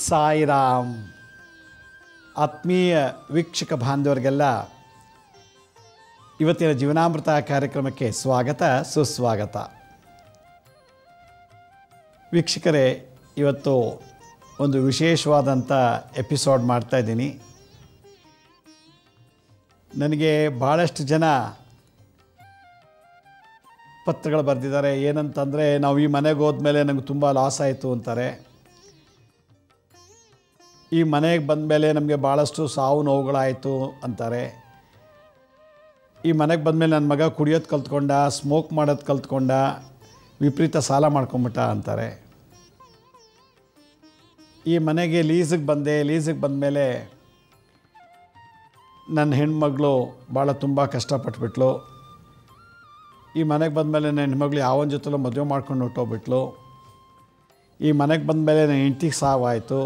ಸಾಯಿರಾಮ್. ಆತ್ಮೀಯ ವೀಕ್ಷಕ ಬಾಂಧವರಿಗೆಲ್ಲ ಇವತ್ತಿನ ಜೀವನಾಮೃತ ಕಾರ್ಯಕ್ರಮಕ್ಕೆ ಸ್ವಾಗತ ಸುಸ್ವಾಗತ. ವೀಕ್ಷಕರೇ, ಇವತ್ತು ಒಂದು ವಿಶೇಷವಾದಂಥ ಎಪಿಸೋಡ್ ಮಾಡ್ತಾಯಿದ್ದೀನಿ. ನನಗೆ ಭಾಳಷ್ಟು ಜನ ಪತ್ರಗಳು ಬರೆದಿದ್ದಾರೆ. ಏನಂತಂದರೆ, ನಾವು ಈ ಮನೆಗೆ ಹೋದ್ಮೇಲೆ ನನಗೆ ತುಂಬ ಲಾಸ್ ಆಯಿತು ಅಂತಾರೆ. ಈ ಮನೆಗೆ ಬಂದ ಮೇಲೆ ನಮಗೆ ಭಾಳಷ್ಟು ಸಾವು ನೋವುಗಳಾಯಿತು ಅಂತಾರೆ. ಈ ಮನೆಗೆ ಬಂದಮೇಲೆ ನನ್ನ ಮಗ ಕುಡಿಯೋದು ಕಲ್ತ್ಕೊಂಡ, ಸ್ಮೋಕ್ ಮಾಡೋದು ಕಲ್ತ್ಕೊಂಡ, ವಿಪರೀತ ಸಾಲ ಮಾಡ್ಕೊಂಬಿಟ್ಟ ಅಂತಾರೆ. ಈ ಮನೆಗೆ ಲೀಸಿಗೆ ಬಂದಮೇಲೆ ನನ್ನ ಹೆಣ್ಮಗಳು ಭಾಳ ತುಂಬ ಕಷ್ಟಪಟ್ಬಿಟ್ಲು. ಈ ಮನೆಗೆ ಬಂದಮೇಲೆ ನನ್ನ ಹೆಣ್ಮಗಳು ಯಾವನ ಜೊತೆಲೂ ಮದುವೆ ಮಾಡ್ಕೊಂಡು ಹೊಟ್ಟೋಗ್ಬಿಟ್ಲು. ಈ ಮನೆಗೆ ಬಂದಮೇಲೆ ನನ್ನ ಹೆಂಡತಿಗೆ ಸಾವಾಯಿತು.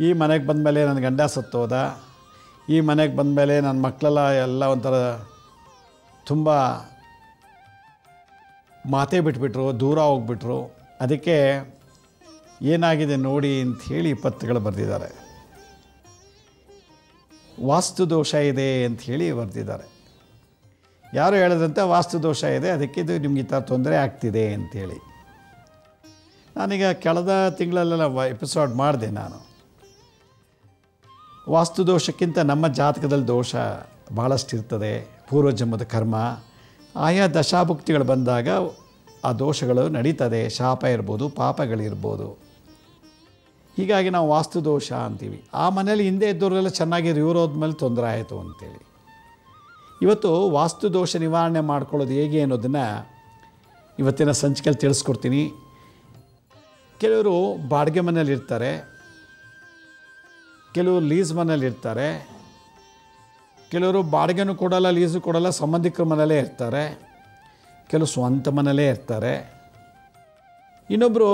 ಈ ಮನೆಗೆ ಬಂದಮೇಲೆ ನನ್ನ ಗಂಡ ಸತ್ತೋದ. ಈ ಮನೆಗೆ ಬಂದಮೇಲೆ ನನ್ನ ಮಕ್ಕಳೆಲ್ಲ ಎಲ್ಲ ಒಂಥರ ತುಂಬ ಮಾತೇ ಬಿಟ್ಬಿಟ್ರು, ದೂರ ಹೋಗ್ಬಿಟ್ರು. ಅದಕ್ಕೆ ಏನಾಗಿದೆ ನೋಡಿ ಅಂಥೇಳಿ ಪತ್ರಗಳು ಬರೆದಿದ್ದಾರೆ. ವಾಸ್ತು ದೋಷ ಇದೆ ಅಂಥೇಳಿ ಬರೆದಿದ್ದಾರೆ. ಯಾರು ಹೇಳಿದ್ರಂತೆ ವಾಸ್ತು ದೋಷ ಇದೆ, ಅದಕ್ಕೆ ಇದು ನಿಮ್ಗೆ ಈ ಥರ ತೊಂದರೆ ಆಗ್ತಿದೆ ಅಂಥೇಳಿ. ನಾನೀಗ ಕಳೆದ ತಿಂಗಳಲ್ಲೆಲ್ಲ ಎಪಿಸೋಡ್ ಮಾಡಿದೆ. ನಾನು ವಾಸ್ತು ದೋಷಕ್ಕಿಂತ ನಮ್ಮ ಜಾತಕದಲ್ಲಿ ದೋಷ ಭಾಳಷ್ಟು ಇರ್ತದೆ. ಪೂರ್ವಜನ್ಮದ ಕರ್ಮ, ಆಯಾ ದಶಾಭುಕ್ತಿಗಳು ಬಂದಾಗ ಆ ದೋಷಗಳು ನಡೀತದೆ. ಶಾಪ ಇರ್ಬೋದು, ಪಾಪಗಳಿರ್ಬೋದು. ಹೀಗಾಗಿ ನಾವು ವಾಸ್ತು ದೋಷ ಅಂತೀವಿ. ಆ ಮನೇಲಿ ಹಿಂದೆ ಇದ್ದವರೆಲ್ಲ ಚೆನ್ನಾಗಿರು, ಇವರು ಹೋದ್ಮೇಲೆ ತೊಂದರೆ ಆಯಿತು ಅಂಥೇಳಿ. ಇವತ್ತು ವಾಸ್ತು ದೋಷ ನಿವಾರಣೆ ಮಾಡ್ಕೊಳ್ಳೋದು ಹೇಗೆ ಅನ್ನೋದನ್ನು ಇವತ್ತಿನ ಸಂಚಿಕೆಯಲ್ಲಿ ತಿಳಿಸ್ಕೊಡ್ತೀನಿ. ಕೆಲವರು ಬಾಡಿಗೆ ಮನೇಲಿ ಇರ್ತಾರೆ, ಕೆಲವರು ಲೀಸ್ ಮನೇಲಿ ಇರ್ತಾರೆ, ಕೆಲವರು ಬಾಡಿಗೆನೂ ಕೊಡೋಲ್ಲ, ಲೀಸು ಕೊಡೋಲ್ಲ, ಸಂಬಂಧಿಕರ ಮನೆಯಲ್ಲೇ ಇರ್ತಾರೆ, ಕೆಲವು ಸ್ವಂತ ಮನೆಯಲ್ಲೇ ಇರ್ತಾರೆ. ಇನ್ನೊಬ್ಬರು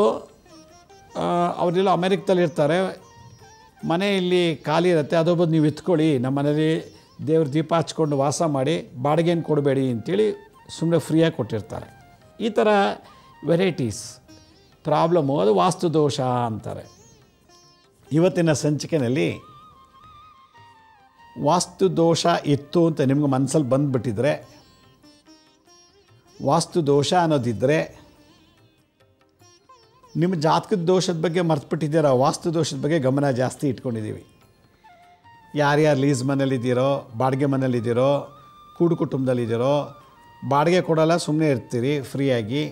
ಅವರೆಲ್ಲ ಅಮೆರಿಕದಲ್ಲಿ ಇರ್ತಾರೆ, ಮನೆ ಇಲ್ಲಿ ಖಾಲಿ ಇರುತ್ತೆ, ಅದೊಬ್ಬದು ನೀವು ಎತ್ಕೊಳ್ಳಿ, ನಮ್ಮ ಮನೇಲಿ ದೇವ್ರ ದೀಪ ಹಚ್ಕೊಂಡು ವಾಸ ಮಾಡಿ, ಬಾಡಿಗೆಯನ್ನು ಕೊಡಬೇಡಿ ಅಂತೇಳಿ ಸುಮ್ಮನೆ ಫ್ರೀಯಾಗಿ ಕೊಟ್ಟಿರ್ತಾರೆ. ಈ ಥರ ವೆರೈಟೀಸ್ ಪ್ರಾಬ್ಲಮ್ಮು, ಅದು ವಾಸ್ತು ದೋಷ ಅಂತಾರೆ. ಇವತ್ತಿನ ಸಂಚಿಕೆಯಲ್ಲಿ ವಾಸ್ತು ದೋಷ ಇತ್ತು ಅಂತ ನಿಮ್ಗೆ ಮನಸ್ಸಲ್ಲಿ ಬಂದುಬಿಟ್ಟಿದ್ರೆ, ವಾಸ್ತು ದೋಷ ಅನ್ನೋದಿದ್ದರೆ, ನಿಮ್ಮ ಜಾತಕದ ದೋಷದ ಬಗ್ಗೆ ಮರ್ತುಬಿಟ್ಟಿದ್ದೀರ, ವಾಸ್ತು ದೋಷದ ಬಗ್ಗೆ ಗಮನ ಜಾಸ್ತಿ ಇಟ್ಕೊಂಡಿದ್ದೀವಿ. ಯಾರ್ಯಾರು ಲೀಸ್ ಮನೇಲಿದ್ದೀರೋ, ಬಾಡಿಗೆ ಮನೇಲಿದ್ದೀರೋ, ಕೂಡು ಕುಟುಂಬದಲ್ಲಿದ್ದೀರೋ, ಬಾಡಿಗೆ ಕೊಡೋಲ್ಲ, ಸುಮ್ಮನೆ ಇರ್ತೀರಿ ಫ್ರೀಯಾಗಿ,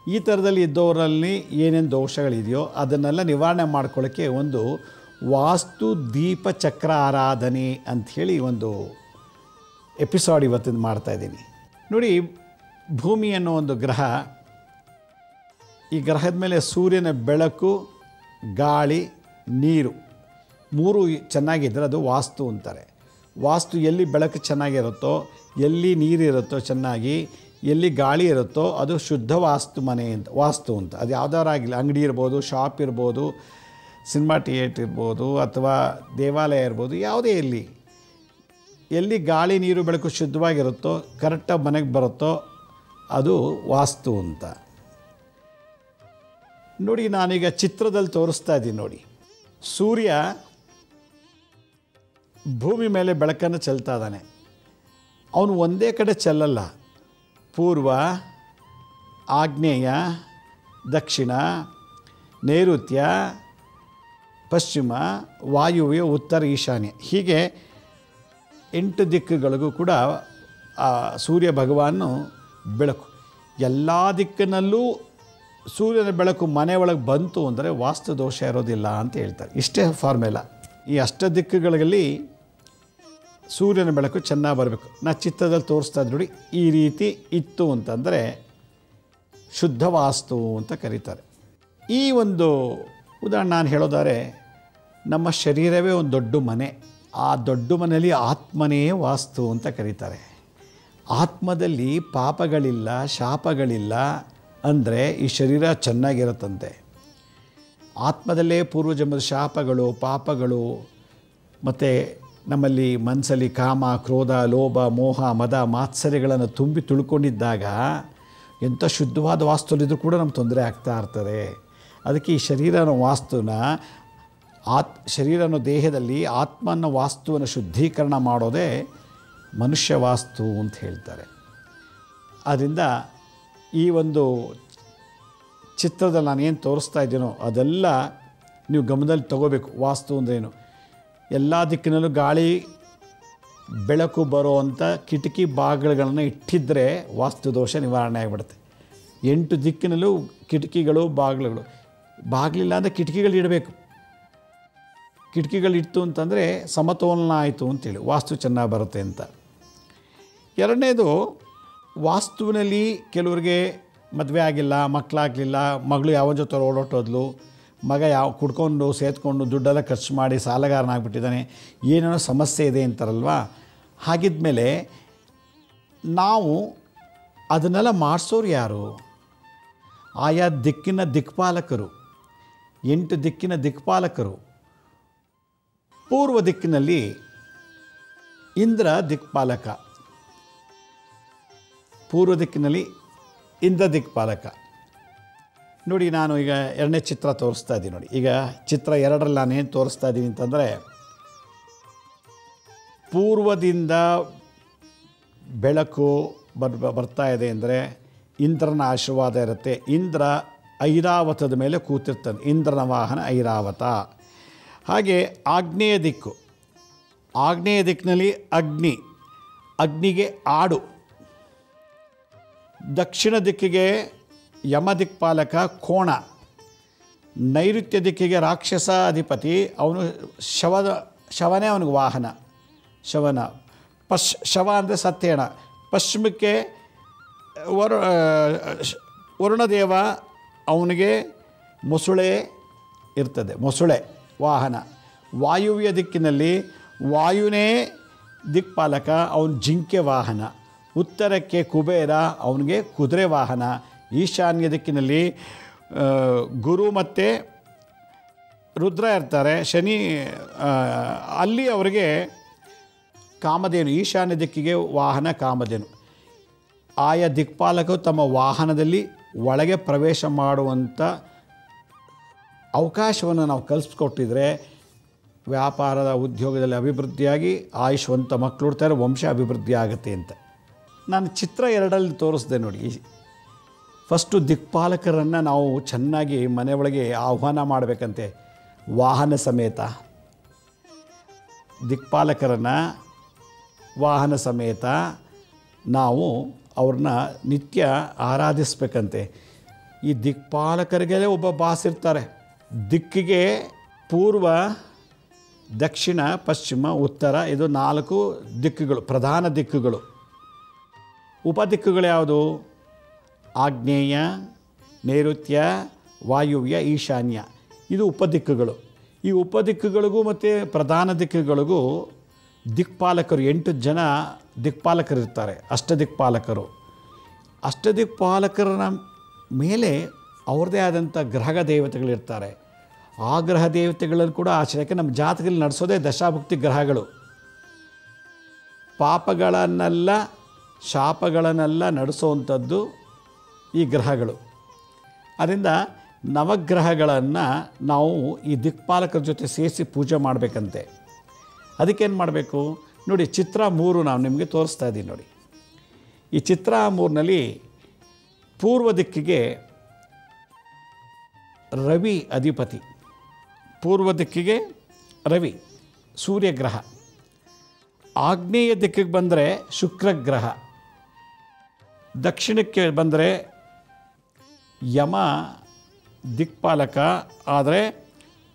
ಈ ಥರದಲ್ಲಿ ಇದ್ದವರಲ್ಲಿ ಏನೇನು ದೋಷಗಳಿದೆಯೋ ಅದನ್ನೆಲ್ಲ ನಿವಾರಣೆ ಮಾಡ್ಕೊಳ್ಳೋಕ್ಕೆ ಒಂದು ವಾಸ್ತು ದೀಪ ಚಕ್ರ ಆರಾಧನೆ ಅಂಥೇಳಿ ಒಂದು ಎಪಿಸೋಡ್ ಇವತ್ತಿನ ಮಾಡ್ತಾಯಿದ್ದೀನಿ. ನೋಡಿ, ಭೂಮಿ ಅನ್ನೋ ಒಂದು ಗ್ರಹ, ಈ ಗ್ರಹದ ಮೇಲೆ ಸೂರ್ಯನ ಬೆಳಕು, ಗಾಳಿ, ನೀರು ಮೂರು ಚೆನ್ನಾಗಿದ್ದರೆ ಅದು ವಾಸ್ತು ಅಂತಾರೆ. ವಾಸ್ತು ಎಲ್ಲಿ ಬೆಳಕು ಚೆನ್ನಾಗಿರುತ್ತೋ, ಎಲ್ಲಿ ನೀರಿರುತ್ತೋ ಚೆನ್ನಾಗಿ, ಎಲ್ಲಿ ಗಾಳಿ ಇರುತ್ತೋ ಅದು ಶುದ್ಧ ವಾಸ್ತು ಮನೆ ಅಂತ, ವಾಸ್ತು ಅಂತ. ಅದು ಯಾವ್ದಾರು ಆಗಿಲ್ಲ, ಅಂಗಡಿ ಇರ್ಬೋದು, ಶಾಪ್ ಇರ್ಬೋದು, ಸಿನಿಮಾ ಥಿಯೇಟ್ರ್ ಇರ್ಬೋದು, ಅಥವಾ ದೇವಾಲಯ ಇರ್ಬೋದು, ಯಾವುದೇ ಎಲ್ಲಿ ಗಾಳಿ ನೀರು ಬೆಳಕು ಶುದ್ಧವಾಗಿರುತ್ತೋ, ಕರೆಕ್ಟಾಗಿ ಮನೆಗೆ ಬರುತ್ತೋ ಅದು ವಾಸ್ತು ಅಂತ. ನೋಡಿ, ನಾನೀಗ ಚಿತ್ರದಲ್ಲಿ ತೋರಿಸ್ತಾ ಇದ್ದೀನಿ ನೋಡಿ. ಸೂರ್ಯ ಭೂಮಿ ಮೇಲೆ ಬೆಳಕನ್ನು ಚೆಲ್ತಾ ಇದ್ದಾನೆ. ಅವನು ಒಂದೇ ಕಡೆ ಚೆಲ್ಲಲ್ಲ. ಪೂರ್ವ, ಆಗ್ನೇಯ, ದಕ್ಷಿಣ, ನೈಋತ್ಯ, ಪಶ್ಚಿಮ, ವಾಯುವ್ಯ, ಉತ್ತರ, ಈಶಾನ್ಯ, ಹೀಗೆ 8 ದಿಕ್ಕುಗಳಿಗೂ ಕೂಡ ಸೂರ್ಯ ಭಗವಾನು ಬೆಳಕು. ಎಲ್ಲ ದಿಕ್ಕಿನಲ್ಲೂ ಸೂರ್ಯನ ಬೆಳಕು ಮನೆ ಒಳಗೆ ಬಂತು ಅಂದರೆ ವಾಸ್ತು ದೋಷ ಇರೋದಿಲ್ಲ ಅಂತ ಹೇಳ್ತಾರೆ. ಇಷ್ಟೇ ಫಾರ್ಮುಲಾ. ಈ ದಿಕ್ಕುಗಳಲ್ಲಿ ಸೂರ್ಯನ ಬೆಳಕು ಚೆನ್ನಾಗಿ ಬರಬೇಕು. ನಾ ಚಿತ್ರದಲ್ಲಿ ತೋರಿಸ್ತಾ ಇದ್ದು ನೋಡಿ, ಈ ರೀತಿ ಇತ್ತು ಅಂತಂದರೆ ಶುದ್ಧ ವಾಸ್ತು ಅಂತ ಕರೀತಾರೆ. ಈ ಒಂದು ಉದಾಹರಣೆ ನಾನು ಹೇಳೋದಾರೆ, ನಮ್ಮ ಶರೀರವೇ ಒಂದು ದೊಡ್ಡ ಮನೆ. ಆ ದೊಡ್ಡ ಮನೆಯಲ್ಲಿ ಆತ್ಮನೇ ವಾಸ್ತು ಅಂತ ಕರೀತಾರೆ. ಆತ್ಮದಲ್ಲಿ ಪಾಪಗಳಿಲ್ಲ, ಶಾಪಗಳಿಲ್ಲ ಅಂದರೆ ಈ ಶರೀರ ಚೆನ್ನಾಗಿರುತ್ತಂತೆ. ಆತ್ಮದಲ್ಲೇ ಪೂರ್ವಜನ್ಮದ ಶಾಪಗಳು, ಪಾಪಗಳು, ಮತ್ತು ನಮ್ಮಲ್ಲಿ ಮನಸ್ಸಲ್ಲಿ ಕಾಮ, ಕ್ರೋಧ, ಲೋಭ, ಮೋಹ, ಮದ, ಮಾತ್ಸರ್ಯಗಳನ್ನು ತುಂಬಿ ತುಳ್ಕೊಂಡಿದ್ದಾಗ ಎಂಥ ಶುದ್ಧವಾದ ವಾಸ್ತುಲಿದ್ರೂ ಕೂಡ ನಮ್ಗೆ ತೊಂದರೆ ಆಗ್ತಾ ಇರ್ತದೆ. ಅದಕ್ಕೆ ಈ ಶರೀರನ ವಾಸ್ತುನ ಶರೀರ ಅನ್ನೋ ದೇಹದಲ್ಲಿ ಆತ್ಮ ಅನ್ನೋ ವಾಸ್ತುವನ್ನು ಶುದ್ಧೀಕರಣ ಮಾಡೋದೇ ಮನುಷ್ಯ ವಾಸ್ತು ಅಂತ ಹೇಳ್ತಾರೆ. ಆದ್ದರಿಂದ ಈ ಒಂದು ಚಿತ್ರದಲ್ಲಿ ನಾನೇನು ತೋರಿಸ್ತಾ ಇದ್ದೀನೋ ಅದೆಲ್ಲ ನೀವು ಗಮನದಲ್ಲಿ ತಗೋಬೇಕು. ವಾಸ್ತು ಅಂದ್ರೇನು, ಎಲ್ಲ ದಿಕ್ಕಿನಲ್ಲೂ ಗಾಳಿ ಬೆಳಕು ಬರುವಂಥ ಕಿಟಕಿ ಬಾಗಿಲುಗಳನ್ನು ಇಟ್ಟಿದ್ದರೆ ವಾಸ್ತು ದೋಷ ನಿವಾರಣೆ ಆಗಿಬಿಡುತ್ತೆ. 8 ದಿಕ್ಕಿನಲ್ಲೂ ಕಿಟಕಿಗಳು ಬಾಗಿಲುಗಳು, ಬಾಗಿಲಿಲ್ಲ ಅಂದರೆ ಕಿಟಕಿಗಳು ಇಡಬೇಕು. ಕಿಟಕಿಗಳಿಟ್ಟು ಅಂತಂದರೆ ಸಮತೋಲನ ಆಯಿತು ಅಂತೇಳಿ ವಾಸ್ತು ಚೆನ್ನಾಗಿ ಬರುತ್ತೆ ಅಂತ. ಎರಡನೇದು, ವಾಸ್ತುವಿನಲ್ಲಿ ಕೆಲವ್ರಿಗೆ ಮದುವೆ ಆಗಿಲ್ಲ, ಮಕ್ಕಳಾಗಲಿಲ್ಲ, ಮಗಳು ಯಾವ ಜೊತೆ ಓಡಾಟೋದ್ಲು, ಮಗ ಕುಡ್ಕೊಂಡು ಸೇತ್ಕೊಂಡು ದುಡ್ಡೆಲ್ಲ ಖರ್ಚು ಮಾಡಿ ಸಾಲಗಾರನಾಗ್ಬಿಟ್ಟಿದ್ದಾನೆ, ಏನೇನೋ ಸಮಸ್ಯೆ ಇದೆ ಅಂತಾರಲ್ವ. ಹಾಗಿದ್ಮೇಲೆ ನಾವು ಅದನ್ನೆಲ್ಲ ಮಾಡಿಸೋರು ಯಾರು? ಆಯಾ ದಿಕ್ಕಿನ ದಿಕ್ಪಾಲಕರು, 8 ದಿಕ್ಕಿನ ದಿಕ್ಪಾಲಕರು. ಪೂರ್ವ ದಿಕ್ಕಿನಲ್ಲಿ ಇಂದ್ರ ದಿಕ್ಪಾಲಕ, ಪೂರ್ವ ದಿಕ್ಕಿನಲ್ಲಿ ಇಂದ್ರ ದಿಕ್ಪಾಲಕ. ನೋಡಿ, ನಾನು ಈಗ 2ನೇ ಚಿತ್ರ ತೋರಿಸ್ತಾ ಇದ್ದೀನಿ ನೋಡಿ. ಈಗ ಚಿತ್ರ 2ರಲ್ಲಿ ನಾನೇನು ತೋರಿಸ್ತಾ ಇದ್ದೀನಿ ಅಂತಂದರೆ, ಪೂರ್ವದಿಂದ ಬೆಳಕು ಬರ್ತಾ ಇದೆ ಅಂದರೆ ಇಂದ್ರನ ಆಶೀರ್ವಾದ ಇರುತ್ತೆ. ಇಂದ್ರ ಐರಾವತದ ಮೇಲೆ ಕೂತಿರ್ತಾನೆ, ಇಂದ್ರನ ವಾಹನ ಐರಾವತ. ಹಾಗೆ ಆಗ್ನೇಯ ದಿಕ್ಕು, ಆಗ್ನೇಯ ದಿಕ್ಕಿನಲ್ಲಿ ಅಗ್ನಿ, ಅಗ್ನಿಗೆ ಆಡು. ದಕ್ಷಿಣ ದಿಕ್ಕಿಗೆ ಯಮ ದಿಕ್ಪಾಲಕ ಕೋಣ. ನೈಋತ್ಯ ದಿಕ್ಕಿಗೆ ರಾಕ್ಷಸ ಅಧಿಪತಿ, ಅವನು ಶವನೇ ಅವನಿಗೆ ವಾಹನ, ಶವನ. ಶವ ಅಂದರೆ ಸತ್ಯೇಣ. ಪಶ್ಚಿಮಕ್ಕೆ ವರುಣದೇವ, ಅವನಿಗೆ ಮೊಸುಳೆ ಇರ್ತದೆ, ಮೊಸುಳೆ ವಾಹನ. ವಾಯುವ್ಯ ದಿಕ್ಕಿನಲ್ಲಿ ವಾಯುನೇ ದಿಕ್ಪಾಲಕ, ಅವನು ಜಿಂಕೆ ವಾಹನ. ಉತ್ತರಕ್ಕೆ ಕುಬೇರ, ಅವನಿಗೆ ಕುದುರೆ ವಾಹನ. ಈಶಾನ್ಯ ದಿಕ್ಕಿನಲ್ಲಿ ಗುರು ಮತ್ತು ರುದ್ರ ಇರ್ತಾರೆ, ಶನಿ. ಅಲ್ಲಿ ಅವರಿಗೆ ಕಾಮಧೇನು, ಈಶಾನ್ಯ ದಿಕ್ಕಿಗೆ ವಾಹನ ಕಾಮಧೇನು. ಆಯಾ ದಿಕ್ಪಾಲಕರು ತಮ್ಮ ವಾಹನದಲ್ಲಿ ಒಳಗೆ ಪ್ರವೇಶ ಮಾಡುವಂಥ ಅವಕಾಶವನ್ನು ನಾವು ಕಲ್ಪಿಸ್ಕೊಟ್ಟಿದ್ರೆ ವ್ಯಾಪಾರದ ಉದ್ಯೋಗದಲ್ಲಿ ಅಭಿವೃದ್ಧಿಯಾಗಿ ಆಯುಷ್ವಂತ ಮಕ್ಕಳು ಹುಡ್ತಾರೆ, ವಂಶ ಅಭಿವೃದ್ಧಿ ಆಗುತ್ತೆ ಅಂತ. ನಾನು ಚಿತ್ರ 2ರಲ್ಲಿ ತೋರಿಸ್ದೆ ನೋಡಿ. ಫಸ್ಟು ದಿಕ್ಪಾಲಕರನ್ನು ನಾವು ಚೆನ್ನಾಗಿ ಮನೆ ಒಳಗೆ ಆಹ್ವಾನ ಮಾಡಬೇಕಂತೆ, ವಾಹನ ಸಮೇತ. ದಿಕ್ಪಾಲಕರನ್ನು ವಾಹನ ಸಮೇತ ನಾವು ಅವ್ರನ್ನ ನಿತ್ಯ ಆರಾಧಿಸ್ಬೇಕಂತೆ. ಈ ದಿಕ್ಪಾಲಕರಿಗೆ ಒಬ್ಬ ಬಾಸ್ ಇರ್ತಾರೆ. ದಿಕ್ಕಿಗೆ ಪೂರ್ವ, ದಕ್ಷಿಣ, ಪಶ್ಚಿಮ, ಉತ್ತರ, ಇದು 4 ದಿಕ್ಕುಗಳು, ಪ್ರಧಾನ ದಿಕ್ಕುಗಳು. ಉಪದಿಕ್ಕುಗಳು ಯಾವುದು? ಆಗ್ನೇಯ, ನೈಋತ್ಯ, ವಾಯುವ್ಯ, ಈಶಾನ್ಯ. ಇದು ಉಪದಿಕ್ಕುಗಳು. ಈ ಉಪದಿಕ್ಕುಗಳಿಗೂ ಮತ್ತು ಪ್ರಧಾನ ದಿಕ್ಕುಗಳಿಗೂ ದಿಕ್ಪಾಲಕರು 8 ಜನ ದಿಕ್ಪಾಲಕರಿರ್ತಾರೆ, ಅಷ್ಟದಿಕ್ಪಾಲಕರು. ಅಷ್ಟದಿಕ್ಪಾಲಕರ ಮೇಲೆ ಅವ್ರದ್ದೇ ಆದಂಥ ಗ್ರಹ ದೇವತೆಗಳಿರ್ತಾರೆ. ಆ ಗ್ರಹ ದೇವತೆಗಳನ್ನು ಕೂಡ ಆಚರಣೆಗೆ ನಮ್ಮ ಜಾತಕದಲ್ಲಿ ನಡೆಸೋದೇ ದಶಾಭುಕ್ತಿ ಗ್ರಹಗಳು. ಪಾಪಗಳನ್ನೆಲ್ಲ ಶಾಪಗಳನ್ನೆಲ್ಲ ನಡೆಸುವಂಥದ್ದು ಈ ಗ್ರಹಗಳು. ಅದರಿಂದ ನವಗ್ರಹಗಳನ್ನು ನಾವು ಈ ದಿಕ್ಪಾಲಕರ ಜೊತೆ ಸೇರಿಸಿ ಪೂಜೆ ಮಾಡಬೇಕಂತೆ. ಅದಕ್ಕೇನು ಮಾಡಬೇಕು ನೋಡಿ, ಚಿತ್ರ 3 ನಾವು ನಿಮಗೆ ತೋರಿಸ್ತಾ ಇದ್ದೀವಿ ನೋಡಿ. ಈ ಚಿತ್ರ 3ನಲ್ಲಿ ಪೂರ್ವ ದಿಕ್ಕಿಗೆ ರವಿ ಅಧಿಪತಿ. ಪೂರ್ವ ದಿಕ್ಕಿಗೆ ರವಿ, ಸೂರ್ಯಗ್ರಹ. ಆಗ್ನೇಯ ದಿಕ್ಕಿಗೆ ಬಂದರೆ ಶುಕ್ರಗ್ರಹ. ದಕ್ಷಿಣಕ್ಕೆ ಬಂದರೆ ಯಮ ದಿಕ್ಪಾಲಕ, ಆದರೆ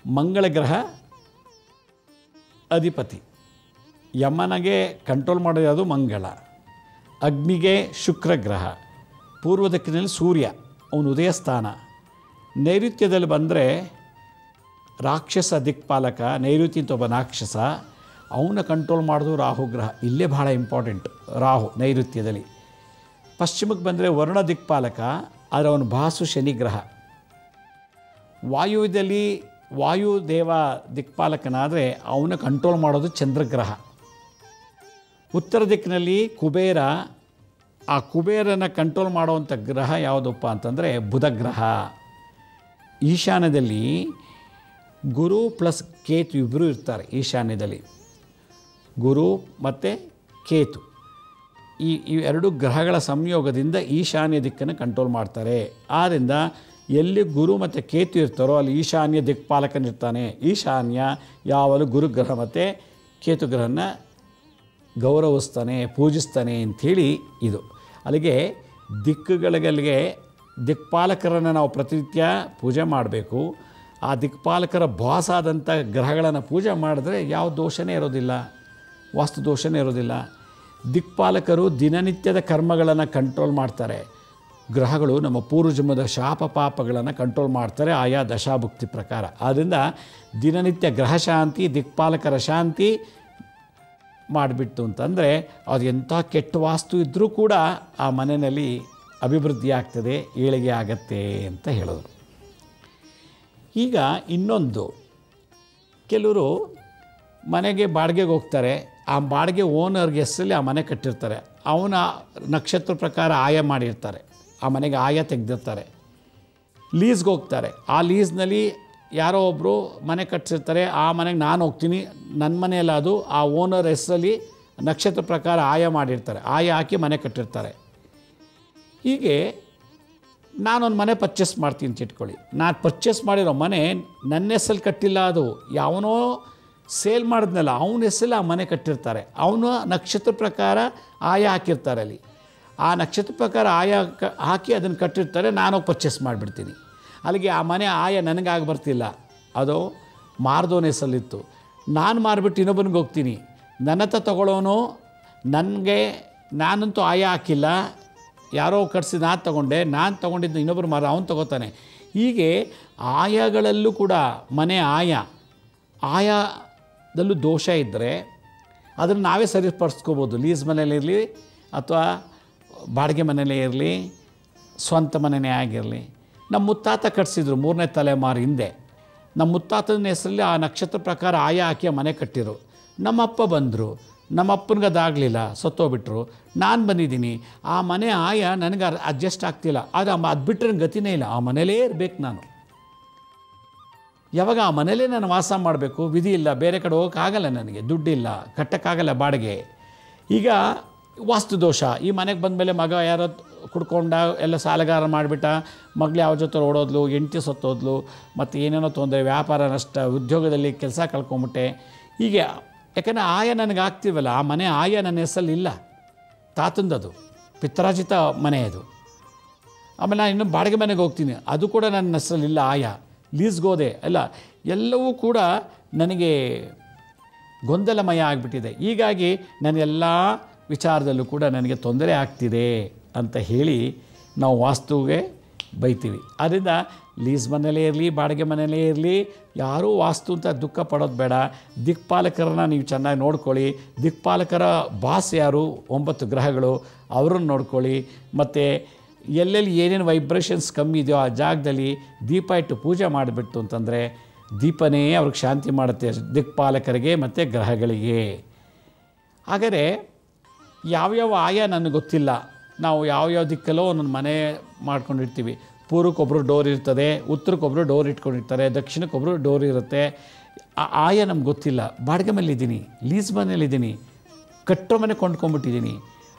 ಮಂಗಳ ಗ್ರಹ ಅಧಿಪತಿ. ಯಮನಿಗೆ ಕಂಟ್ರೋಲ್ ಮಾಡೋದು ಮಂಗಳ. ಅಗ್ನಿಗೆ ಶುಕ್ರಗ್ರಹ. ಪೂರ್ವ ದಿಕ್ಕಿನಲ್ಲಿ ಸೂರ್ಯ, ಅವನು ಉದಯ ಸ್ಥಾನ. ನೈಋತ್ಯದಲ್ಲಿ ಬಂದರೆ ರಾಕ್ಷಸ ದಿಕ್ಪಾಲಕ, ನೈಋತ್ಯ ಅಂತ ಒಬ್ಬ ರಾಕ್ಷಸ, ಅವನ್ನ ಕಂಟ್ರೋಲ್ ಮಾಡೋದು ರಾಹುಗ್ರಹ. ಇಲ್ಲೇ ಭಾಳ ಇಂಪಾರ್ಟೆಂಟ್ ರಾಹು ನೈಋತ್ಯದಲ್ಲಿ. ಪಶ್ಚಿಮಕ್ಕೆ ಬಂದರೆ ವರುಣ ದಿಕ್ಪಾಲಕ, ಆದರೆ ಅವನು ಬಾಸು ಶನಿಗ್ರಹ. ವಾಯುವ್ಯದಲ್ಲಿ ವಾಯುದೇವ ದಿಕ್ಪಾಲಕನಾದರೆ ಅವನ ಕಂಟ್ರೋಲ್ ಮಾಡೋದು ಚಂದ್ರಗ್ರಹ. ಉತ್ತರ ದಿಕ್ಕಿನಲ್ಲಿ ಕುಬೇರ, ಆ ಕುಬೇರನ ಕಂಟ್ರೋಲ್ ಮಾಡುವಂಥ ಗ್ರಹ ಯಾವುದಪ್ಪ ಅಂತಂದರೆ ಬುಧಗ್ರಹ. ಈಶಾನ್ಯದಲ್ಲಿ ಗುರು ಪ್ಲಸ್ ಕೇತು ಇಬ್ಬರೂ ಇರ್ತಾರೆ ಈಶಾನ್ಯದಲ್ಲಿ. ಗುರು ಮತ್ತು ಕೇತು ಈ ಎರಡು ಗ್ರಹಗಳ ಸಂಯೋಗದಿಂದ ಈಶಾನ್ಯ ದಿಕ್ಕನ್ನು ಕಂಟ್ರೋಲ್ ಮಾಡ್ತಾರೆ. ಆದ್ದರಿಂದ ಎಲ್ಲಿ ಗುರು ಮತ್ತು ಕೇತು ಇರ್ತಾರೋ ಅಲ್ಲಿ ಈಶಾನ್ಯ ದಿಕ್ಪಾಲಕನಿರ್ತಾನೆ. ಈಶಾನ್ಯ ಯಾವಾಗಲೂ ಗುರುಗ್ರಹ ಮತ್ತು ಕೇತು ಗ್ರಹನ ಗೌರವಿಸ್ತಾನೆ, ಪೂಜಿಸ್ತಾನೆ ಅಂಥೇಳಿ ಇದು. ಅಲ್ಲಿಗೆ ದಿಕ್ಕುಗಳಿಗೆ ದಿಕ್ಪಾಲಕರನ್ನು ನಾವು ಪ್ರತಿನಿತ್ಯ ಪೂಜೆ ಮಾಡಬೇಕು. ಆ ದಿಕ್ಪಾಲಕರ ಬಾಸ್ ಆದಂಥ ಗ್ರಹಗಳನ್ನು ಪೂಜೆ ಮಾಡಿದ್ರೆ ಯಾವ ದೋಷನೇ ಇರೋದಿಲ್ಲ, ವಾಸ್ತು ದೋಷನೇ ಇರೋದಿಲ್ಲ. ದಿಕ್ಪಾಲಕರು ದಿನನಿತ್ಯದ ಕರ್ಮಗಳನ್ನು ಕಂಟ್ರೋಲ್ ಮಾಡ್ತಾರೆ. ಗ್ರಹಗಳು ನಮ್ಮ ಪೂರ್ವಜನ್ಮದ ಶಾಪ ಪಾಪಗಳನ್ನು ಕಂಟ್ರೋಲ್ ಮಾಡ್ತಾರೆ ಆಯಾ ದಶಾಭುಕ್ತಿ ಪ್ರಕಾರ. ಆದ್ದರಿಂದ ದಿನನಿತ್ಯ ಗ್ರಹ ಶಾಂತಿ, ದಿಕ್ಪಾಲಕರ ಶಾಂತಿ ಮಾಡಿಬಿಟ್ಟು ಅಂತಂದರೆ ಅದು ಎಂಥ ಕೆಟ್ಟ ವಾಸ್ತು ಇದ್ದರೂ ಕೂಡ ಆ ಮನೆಯಲ್ಲಿ ಅಭಿವೃದ್ಧಿ ಆಗ್ತದೆ, ಏಳಿಗೆ ಆಗತ್ತೆ ಅಂತ ಹೇಳಿದ್ರು. ಈಗ ಇನ್ನೊಂದು, ಕೆಲವರು ಮನೆಗೆ ಬಾಡಿಗೆಗೆ ಹೋಗ್ತಾರೆ. ಆ ಬಾಡಿಗೆ ಓನರ್ಗೆ ಹೆಸರಲ್ಲಿ ಆ ಮನೆ ಕಟ್ಟಿರ್ತಾರೆ. ಅವನ ನಕ್ಷತ್ರ ಪ್ರಕಾರ ಆಯ ಮಾಡಿರ್ತಾರೆ, ಆ ಮನೆಗೆ ಆಯ ತೆಗೆದಿರ್ತಾರೆ. ಲೀಸ್ಗೆ ಹೋಗ್ತಾರೆ. ಆ ಲೀಸ್ನಲ್ಲಿ ಯಾರೋ ಒಬ್ಬರು ಮನೆ ಕಟ್ಟಿಸಿರ್ತಾರೆ. ಆ ಮನೆಗೆ ನಾನು ಹೋಗ್ತೀನಿ, ನನ್ನ ಮನೆಯಲ್ಲ ಅದು, ಆ ಓನರ್ ಹೆಸರಲ್ಲಿ ನಕ್ಷತ್ರ ಪ್ರಕಾರ ಆಯ ಮಾಡಿರ್ತಾರೆ, ಆಯ ಹಾಕಿ ಮನೆ ಕಟ್ಟಿರ್ತಾರೆ. ಹೀಗೆ ನಾನೊಂದು ಮನೆ ಪರ್ಚೇಸ್ ಮಾಡ್ತೀನಿ ಅಂತ ಇಟ್ಕೊಳ್ಳಿ. ನಾನು ಪರ್ಚೇಸ್ ಮಾಡಿರೋ ಮನೆ ನನ್ನ ಹೆಸರಲ್ಲಿ ಕಟ್ಟಿಲ್ಲ, ಅದು ಯಾವನೋ ಸೇಲ್ ಮಾಡಿದ್ನಲ್ಲ ಅವನ ಹೆಸರಲ್ಲಿ ಆ ಮನೆ ಕಟ್ಟಿರ್ತಾರೆ. ಅವನು ನಕ್ಷತ್ರ ಪ್ರಕಾರ ಆಯ ಹಾಕಿರ್ತಾರೆ. ಅಲ್ಲಿ ಆ ನಕ್ಷತ್ರ ಪ್ರಕಾರ ಆಯ ಹಾಕಿ ಅದನ್ನು ಕಟ್ಟಿರ್ತಾರೆ. ನಾನು ಪರ್ಚೇಸ್ ಮಾಡಿಬಿಡ್ತೀನಿ. ಅಲ್ಲಿಗೆ ಆ ಮನೆ ಆಯ ನನಗಾಗಿ ಬರ್ತಿಲ್ಲ, ಅದು ಮಾರ್ದೋನ ಹೆಸರಲ್ಲಿತ್ತು. ನಾನು ಮಾರಿಬಿಟ್ಟು ಇನ್ನೊಬ್ಬನಿಗೆ ಹೋಗ್ತೀನಿ, ನನ್ನ ಹತ್ರ ತೊಗೊಳ್ಳೋನು ನಾನಂತೂ ಆಯ ಹಾಕಿಲ್ಲ, ಯಾರೋ ಕಟ್ಸಿ ನಾನು ತೊಗೊಂಡೆ, ನಾನು ತೊಗೊಂಡಿದ್ದು ಇನ್ನೊಬ್ಬರು ಮಾರ ಅವನು ತೊಗೋತಾನೆ. ಹೀಗೆ ಆಯಗಳಲ್ಲೂ ಕೂಡ ಮನೆ ಆಯದಲ್ಲೂ ದೋಷ ಇದ್ದರೆ ಅದನ್ನು ನಾವೇ ಸರಿಪಡಿಸ್ಕೋಬೋದು. ಲೀಸ್ ಮನೆಯಲ್ಲಿರಲಿ ಅಥವಾ ಬಾಡಿಗೆ ಮನೆಯಲ್ಲೇ ಇರಲಿ, ಸ್ವಂತ ಮನೆಯೇ ಆಗಿರಲಿ. ನಮ್ಮ ಮುತ್ತಾತ ಕಟ್ಸಿದ್ರು 3ನೇ ತಲೆಮಾರು ಹಿಂದೆ. ನಮ್ಮ ಮುತ್ತಾತನ ಹೆಸರಲ್ಲಿ ಆ ನಕ್ಷತ್ರ ಪ್ರಕಾರ ಆಯ ಹಾಕಿ ಮನೆ ಕಟ್ಟಿರು. ನಮ್ಮಪ್ಪ ಬಂದರು, ನಮ್ಮಪ್ಪನಿಗೆ ಅದಾಗಲಿಲ್ಲ, ಸತ್ತೋಗ್ಬಿಟ್ರು. ನಾನು ಬಂದಿದ್ದೀನಿ, ಆ ಮನೆ ಆಯ ನನಗೆ ಅಡ್ಜಸ್ಟ್ ಆಗ್ತಿಲ್ಲ. ಆದರೆ ಅದು ಬಿಟ್ಟರೆ ಗತಿನೇ ಇಲ್ಲ, ಆ ಮನೇಲೇ ಇರಬೇಕು ನಾನು. ಯಾವಾಗ ಆ ಮನೇಲೇ ನಾನು ವಾಸ ಮಾಡಬೇಕು, ವಿಧಿ ಇಲ್ಲ, ಬೇರೆ ಕಡೆ ಹೋಗೋಕ್ಕಾಗಲ್ಲ, ನನಗೆ ದುಡ್ಡಿಲ್ಲ, ಕಟ್ಟೋಕ್ಕಾಗಲ್ಲ ಬಾಡಿಗೆ. ಈಗ ವಾಸ್ತು ದೋಷ. ಈ ಮನೆಗೆ ಬಂದಮೇಲೆ ಮಗ ಯಾರೋ ಕುಡ್ಕೊಂಡ ಎಲ್ಲ ಸಾಲಗಾರ ಮಾಡಿಬಿಟ್ಟ, ಮಗಳು ಯಾವ ಜೊತೆ ಓಡೋದ್ಲು, ಹೆಂಡತಿ ಸತ್ತೋದ್ಲು, ಮತ್ತು ಏನೇನೋ ತೊಂದರೆ, ವ್ಯಾಪಾರ ನಷ್ಟ, ಉದ್ಯೋಗದಲ್ಲಿ ಕೆಲಸ ಕಳ್ಕೊಂಬಿಟ್ಟೆ. ಹೀಗೆ ಯಾಕಂದರೆ ಆಯ ನನಗೆ ಆಗ್ತೀವಲ್ಲ, ಆ ಮನೆ ಆಯ ನನ್ನ ಹೆಸರಲ್ಲಿ ಇಲ್ಲ, ತಾತಂದದು ಪಿತ್ರಾಜಿತ ಮನೆ ಅದು. ಆಮೇಲೆ ನಾನು ಇನ್ನೂ ಬಾಡಿಗೆ ಮನೆಗೆ ಹೋಗ್ತೀನಿ, ಅದು ಕೂಡ ನನ್ನ ಹೆಸರಲ್ಲಿಲ್ಲ, ಆಯ ಲೀಸ್ಗೋದೆ ಅಲ್ಲ, ಎಲ್ಲವೂ ಕೂಡ ನನಗೆ ಗೊಂದಲಮಯ ಆಗಿಬಿಟ್ಟಿದೆ. ಹೀಗಾಗಿ ನನಗೆಲ್ಲ ವಿಚಾರದಲ್ಲೂ ಕೂಡ ನನಗೆ ತೊಂದರೆ ಆಗ್ತಿದೆ ಅಂತ ಹೇಳಿ ನಾವು ವಾಸ್ತುವಿಗೆ ಬೈತೀವಿ. ಆದ್ದರಿಂದ ಲೀಸ್ ಮನೆಯಲ್ಲೇ ಇರಲಿ, ಬಾಡಿಗೆ ಮನೆಯಲ್ಲೇ ಇರಲಿ, ಯಾರೂ ವಾಸ್ತು ಅಂತ ದುಃಖ ಪಡೋದು ಬೇಡ. ದಿಕ್ಪಾಲಕರನ್ನ ನೀವು ಚೆನ್ನಾಗಿ ನೋಡ್ಕೊಳ್ಳಿ. ದಿಕ್ಪಾಲಕರ ಬಾಸ್ ಯಾರು, 9 ಗ್ರಹಗಳು, ಅವರನ್ನು ನೋಡ್ಕೊಳ್ಳಿ. ಮತ್ತು ಎಲ್ಲೆಲ್ಲಿ ಏನೇನು ವೈಬ್ರೇಷನ್ಸ್ ಕಮ್ಮಿ ಇದೆಯೋ ಆ ಜಾಗದಲ್ಲಿ ದೀಪ ಇಟ್ಟು ಪೂಜೆ ಮಾಡಿಬಿಟ್ಟು ಅಂತಂದರೆ ದೀಪನೇ ಅವ್ರಿಗೆ ಶಾಂತಿ ಮಾಡುತ್ತೆ, ದಿಕ್ಪಾಲಕರಿಗೆ ಮತ್ತು ಗ್ರಹಗಳಿಗೆ. ಹಾಗಾದರೆ ಯಾವ್ಯಾವ ಆಯ ನನಗೆ ಗೊತ್ತಿಲ್ಲ. ನಾವು ಯಾವ್ಯಾವ ದಿಕ್ಕಲ್ಲೋ ಒಂದೊಂದು ಮನೆ ಮಾಡ್ಕೊಂಡಿರ್ತೀವಿ. ಪೂರ್ವಕ್ಕೊಬ್ಬರು ಡೋರ್ ಇರ್ತದೆ, ಉತ್ತರಕ್ಕೊಬ್ಬರು ಡೋರ್ ಇಟ್ಕೊಂಡಿರ್ತಾರೆ, ದಕ್ಷಿಣಕ್ಕೊಬ್ಬರು ಡೋರ್ ಇರುತ್ತೆ. ಆ ಆಯ ನಮ್ಗೆ ಗೊತ್ತಿಲ್ಲ. ಬಾಡಿಗೆ ಮನೇಲಿದ್ದೀನಿ, ಲೀಸ್ ಮನೇಲಿದ್ದೀನಿ, ಕಟ್ಟೋ ಮನೆ ಕೊಂಡ್ಕೊಂಡ್ಬಿಟ್ಟಿದ್ದೀನಿ.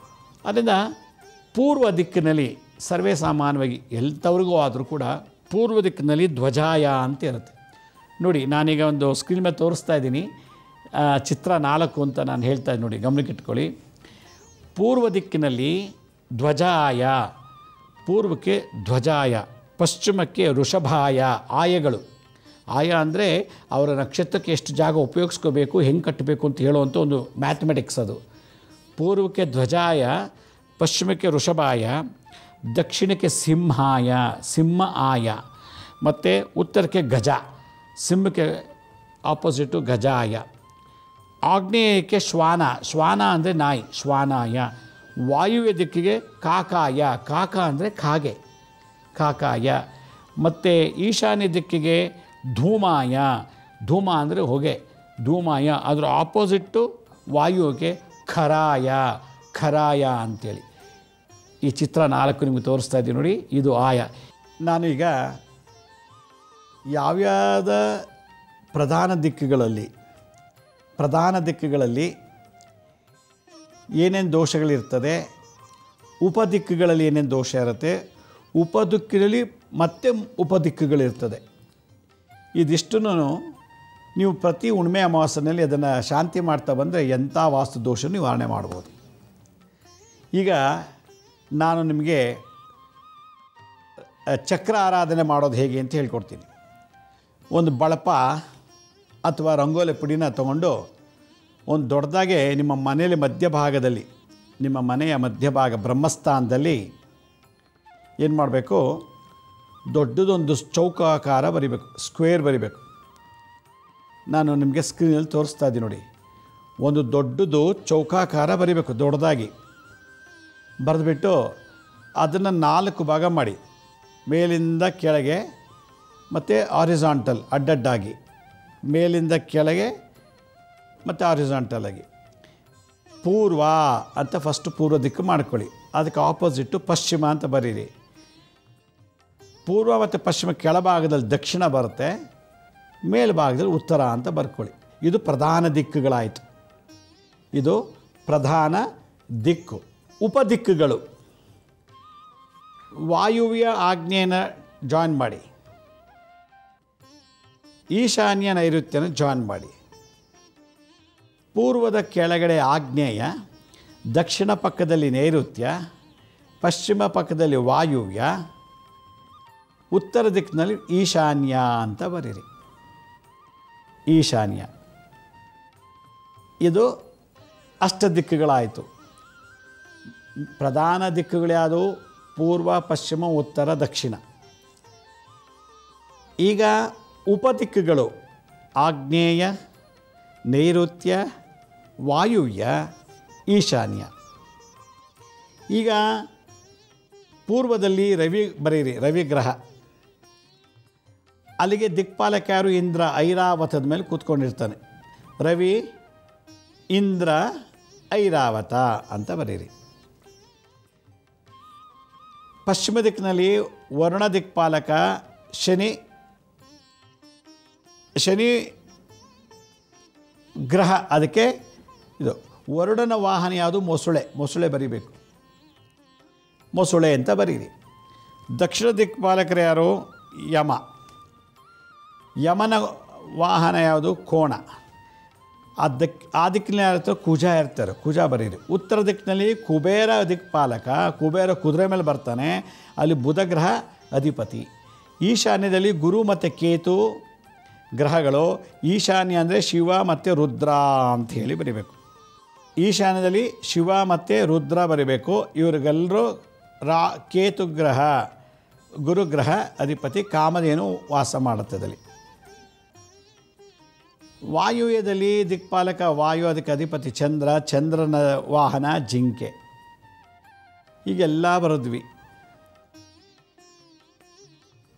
ಅದರಿಂದ ಪೂರ್ವ ದಿಕ್ಕಿನಲ್ಲಿ ಸರ್ವೇ ಸಾಮಾನ್ಯವಾಗಿ ಎಂಥವ್ರಿಗೂ ಆದರೂ ಕೂಡ ಪೂರ್ವ ದಿಕ್ಕಿನಲ್ಲಿ ಧ್ವಜಾಯ ಅಂತ ಇರುತ್ತೆ. ನೋಡಿ, ನಾನೀಗ ಒಂದು ಸ್ಕ್ರೀನ್ ಮೇಲೆ ತೋರಿಸ್ತಾ ಇದ್ದೀನಿ, ಚಿತ್ರ 4 ಅಂತ ನಾನು ಹೇಳ್ತಾ ಇದ್ದೀನಿ, ನೋಡಿ ಗಮನಕ್ಕಿಟ್ಕೊಳ್ಳಿ. ಪೂರ್ವ ದಿಕ್ಕಿನಲ್ಲಿ ಧ್ವಜಾಯ, ಪೂರ್ವಕ್ಕೆ ಧ್ವಜಾಯ, ಪಶ್ಚಿಮಕ್ಕೆ ವೃಷಭಾಯ. ಆಯಗಳು, ಆಯ ಅಂದರೆ ಅವರ ನಕ್ಷತ್ರಕ್ಕೆ ಎಷ್ಟು ಜಾಗ ಉಪಯೋಗಿಸ್ಕೋಬೇಕು, ಹೆಂಗೆ ಕಟ್ಟಬೇಕು ಅಂತ ಹೇಳುವಂಥ ಒಂದು ಮ್ಯಾಥಮೆಟಿಕ್ಸ್ ಅದು. ಪೂರ್ವಕ್ಕೆ ಧ್ವಜಾಯ, ಪಶ್ಚಿಮಕ್ಕೆ ವೃಷಭಾಯ, ದಕ್ಷಿಣಕ್ಕೆ ಸಿಂಹಾಯ, ಸಿಂಹ ಆಯ, ಮತ್ತು ಉತ್ತರಕ್ಕೆ ಗಜ, ಸಿಂಹಕ್ಕೆ ಆಪೋಸಿಟು ಗಜಾಯ. ಆಗ್ನೇಯಕ್ಕೆ ಶ್ವಾನ, ಶ್ವಾನ ಅಂದರೆ ನಾಯಿ, ಶ್ವಾನಾಯ. ವಾಯುವ್ಯ ದಿಕ್ಕಿಗೆ ಕಾಕಾಯ, ಕಾಕ ಅಂದರೆ ಕಾಗೆ, ಕಾಕಾಯ. ಮತ್ತು ಈಶಾನ್ಯ ದಿಕ್ಕಿಗೆ ಧೂಮಾಯ, ಧೂಮ ಅಂದರೆ ಹೊಗೆ, ಧೂಮಾಯ. ಅದರ ಆಪೋಸಿಟ್ಟು ವಾಯುವಿಗೆ ಖರಾಯ, ಖರಾಯ ಅಂಥೇಳಿ. ಈ ಚಿತ್ರ 4 ನಿಮಗೆ ತೋರಿಸ್ತಾ ಇದ್ದೀನಿ ನೋಡಿ, ಇದು ಆಯ. ನಾನೀಗ ಯಾವ್ಯಾವ ಪ್ರಧಾನ ದಿಕ್ಕುಗಳಲ್ಲಿ ಏನೇನು ದೋಷಗಳಿರ್ತದೆ, ಉಪದಿಕ್ಕುಗಳಲ್ಲಿ ಏನೇನು ದೋಷ ಇರುತ್ತೆ, ಉಪದಿಕ್ಕಿನಲ್ಲಿ ಮತ್ತೆ ಉಪದಿಕ್ಕುಗಳಿರ್ತದೆ. ಇದಿಷ್ಟನ್ನು ನೀವು ಪ್ರತಿ ಹುಣ್ಣಿಮೆ ಅಮಾವಾಸ್ಯೆಯಲ್ಲಿ ಅದನ್ನು ಶಾಂತಿ ಮಾಡ್ತಾ ಬಂದರೆ ಎಂಥ ವಾಸ್ತು ದೋಷ ನಿವಾರಣೆ ಮಾಡ್ಬೋದು. ಈಗ ನಾನು ನಿಮಗೆ ಚಕ್ರ ಆರಾಧನೆ ಮಾಡೋದು ಹೇಗೆ ಅಂತ ಹೇಳ್ಕೊಡ್ತೀನಿ. ಒಂದು ಬಳಪ ಅಥವಾ ರಂಗೋಲಿ ಪುಡಿನ ತೊಗೊಂಡು ಒಂದು ದೊಡ್ಡದಾಗೆ ನಿಮ್ಮ ಮನೆಯಲ್ಲಿ ಮಧ್ಯಭಾಗದಲ್ಲಿ, ನಿಮ್ಮ ಮನೆಯ ಮಧ್ಯಭಾಗ ಬ್ರಹ್ಮಸ್ಥಾನದಲ್ಲಿ ಏನು ಮಾಡಬೇಕು, ದೊಡ್ಡದೊಂದು ಚೌಕಾಕಾರ ಬರಿಬೇಕು, ಸ್ಕ್ವೇರ್ ಬರಿಬೇಕು. ನಾನು ನಿಮಗೆ ಸ್ಕ್ರೀನಲ್ಲಿ ತೋರಿಸ್ತಾ ಇದ್ದೀನಿ ನೋಡಿ. ಒಂದು ದೊಡ್ಡದು ಚೌಕಾಕಾರ ಬರಿಬೇಕು, ದೊಡ್ಡದಾಗಿ ಬರೆದುಬಿಟ್ಟು ಅದನ್ನು 4 ಭಾಗ ಮಾಡಿ, ಮೇಲಿಂದ ಕೆಳಗೆ ಮತ್ತು ಆರಿಜಾಂಟಲ್ ಅಡ್ಡಡ್ಡಾಗಿ, ಮೇಲಿಂದ ಕೆಳಗೆ ಮತ್ತು ಆರಿಜಾಂಟಲಾಗಿ. ಪೂರ್ವ ಅಂತ ಫಸ್ಟ್ ಪೂರ್ವ ದಿಕ್ಕು ಮಾಡ್ಕೊಳ್ಳಿ, ಅದಕ್ಕೆ ಆಪೋಸಿಟ್ಟು ಪಶ್ಚಿಮ ಅಂತ ಬರೀರಿ. ಪೂರ್ವ ಮತ್ತು ಪಶ್ಚಿಮ ಕೆಳಭಾಗದಲ್ಲಿ ದಕ್ಷಿಣ ಬರುತ್ತೆ, ಮೇಲ್ಭಾಗದಲ್ಲಿ ಉತ್ತರ ಅಂತ ಬರ್ಕೊಳ್ಳಿ. ಇದು ಪ್ರಧಾನ ದಿಕ್ಕುಗಳಾಯಿತು. ಇದು ಪ್ರಧಾನ ದಿಕ್ಕು. ಉಪದಿಕ್ಕುಗಳು, ವಾಯುವ್ಯ ಆಗ್ನೇಯನ ಜಾಯಿನ್ ಮಾಡಿ, ಈಶಾನ್ಯ ನೈಋತ್ಯನ ಜಾಯಿನ್ ಮಾಡಿ. ಪೂರ್ವದ ಕೆಳಗಡೆ ಆಗ್ನೇಯ, ದಕ್ಷಿಣ ಪಕ್ಕದಲ್ಲಿ ನೈಋತ್ಯ, ಪಶ್ಚಿಮ ಪಕ್ಕದಲ್ಲಿ ವಾಯುವ್ಯ, ಉತ್ತರ ದಿಕ್ಕಿನಲ್ಲಿ ಈಶಾನ್ಯ ಅಂತ ಬರೀರಿ. ಈಶಾನ್ಯ. ಇದು ಅಷ್ಟದಿಕ್ಕುಗಳಾಯಿತು. ಪ್ರಧಾನ ದಿಕ್ಕುಗಳ್ಯಾವುವು? ಪೂರ್ವ, ಪಶ್ಚಿಮ, ಉತ್ತರ, ದಕ್ಷಿಣ. ಈಗ ಉಪದಿಕ್ಕುಗಳು ಆಗ್ನೇಯ, ನೈಋತ್ಯ, ವಾಯುವ್ಯ, ಈಶಾನ್ಯ. ಈಗ ಪೂರ್ವದಲ್ಲಿ ರವಿ ಬರೀರಿ, ರವಿಗ್ರಹ. ಅಲ್ಲಿಗೆ ದಿಕ್ಪಾಲಕ ಯಾರು? ಇಂದ್ರ. ಐರಾವತದ ಮೇಲೆ ಕೂತ್ಕೊಂಡಿರ್ತಾನೆ. ರವಿ, ಇಂದ್ರ, ಐರಾವತ ಅಂತ ಬರೀರಿ. ಪಶ್ಚಿಮ ದಿಕ್ಕಿನಲ್ಲಿ ವರುಣ ದಿಕ್ಪಾಲಕ ಶನಿ. ಶನಿ ಗ್ರಹ, ಅದಕ್ಕೆ ಇದು ವರುಣನ ವಾಹನ ಯಾವುದು? ಮೊಸಳೆ. ಮೊಸಳೆ ಬರೀಬೇಕು, ಮೊಸಳೆ ಅಂತ ಬರೀರಿ. ದಕ್ಷಿಣ ದಿಕ್ಪಾಲಕರು ಯಾರು? ಯಮ. ಯಮನ ವಾಹನ ಯಾವುದು? ಕೋಣ. ಆ ದಿಕ್ಕಿನಲ್ಲಿ ಯಾರು? ಕುಜ ಇರ್ತಾರೆ, ಕುಜ ಬರೀರಿ. ಉತ್ತರ ದಿಕ್ಕಿನಲ್ಲಿ ಕುಬೇರ ದಿಕ್ಪಾಲಕ. ಕುಬೇರ ಕುದುರೆ ಮೇಲೆ ಬರ್ತಾನೆ, ಅಲ್ಲಿ ಬುಧ ಗ್ರಹ ಅಧಿಪತಿ. ಈಶಾನ್ಯದಲ್ಲಿ ಗುರು ಮತ್ತು ಕೇತು ಗ್ರಹಗಳು. ಈಶಾನ್ಯ ಅಂದರೆ ಶಿವ ಮತ್ತು ರುದ್ರ ಅಂತ ಹೇಳಿ ಬರೀಬೇಕು. ಈಶಾನ್ಯದಲ್ಲಿ ಶಿವ ಮತ್ತು ರುದ್ರ ಬರೀಬೇಕು. ಇವರಿಗೆಲ್ಲರೂ ಕೇತು ಗ್ರಹ, ಗುರುಗ್ರಹ ಅಧಿಪತಿ, ಕಾಮಧೇನು ವಾಸ ಮಾಡುತ್ತದಲ್ಲಿ. ವಾಯುವ್ಯದಲ್ಲಿ ದಿಕ್ಪಾಲಕ ವಾಯು, ಅದಕ್ಕೆ ಅಧಿಪತಿ ಚಂದ್ರ. ಚಂದ್ರನ ವಾಹನ ಜಿಂಕೆ. ಹೀಗೆಲ್ಲ ಬರೆದ್ವಿ.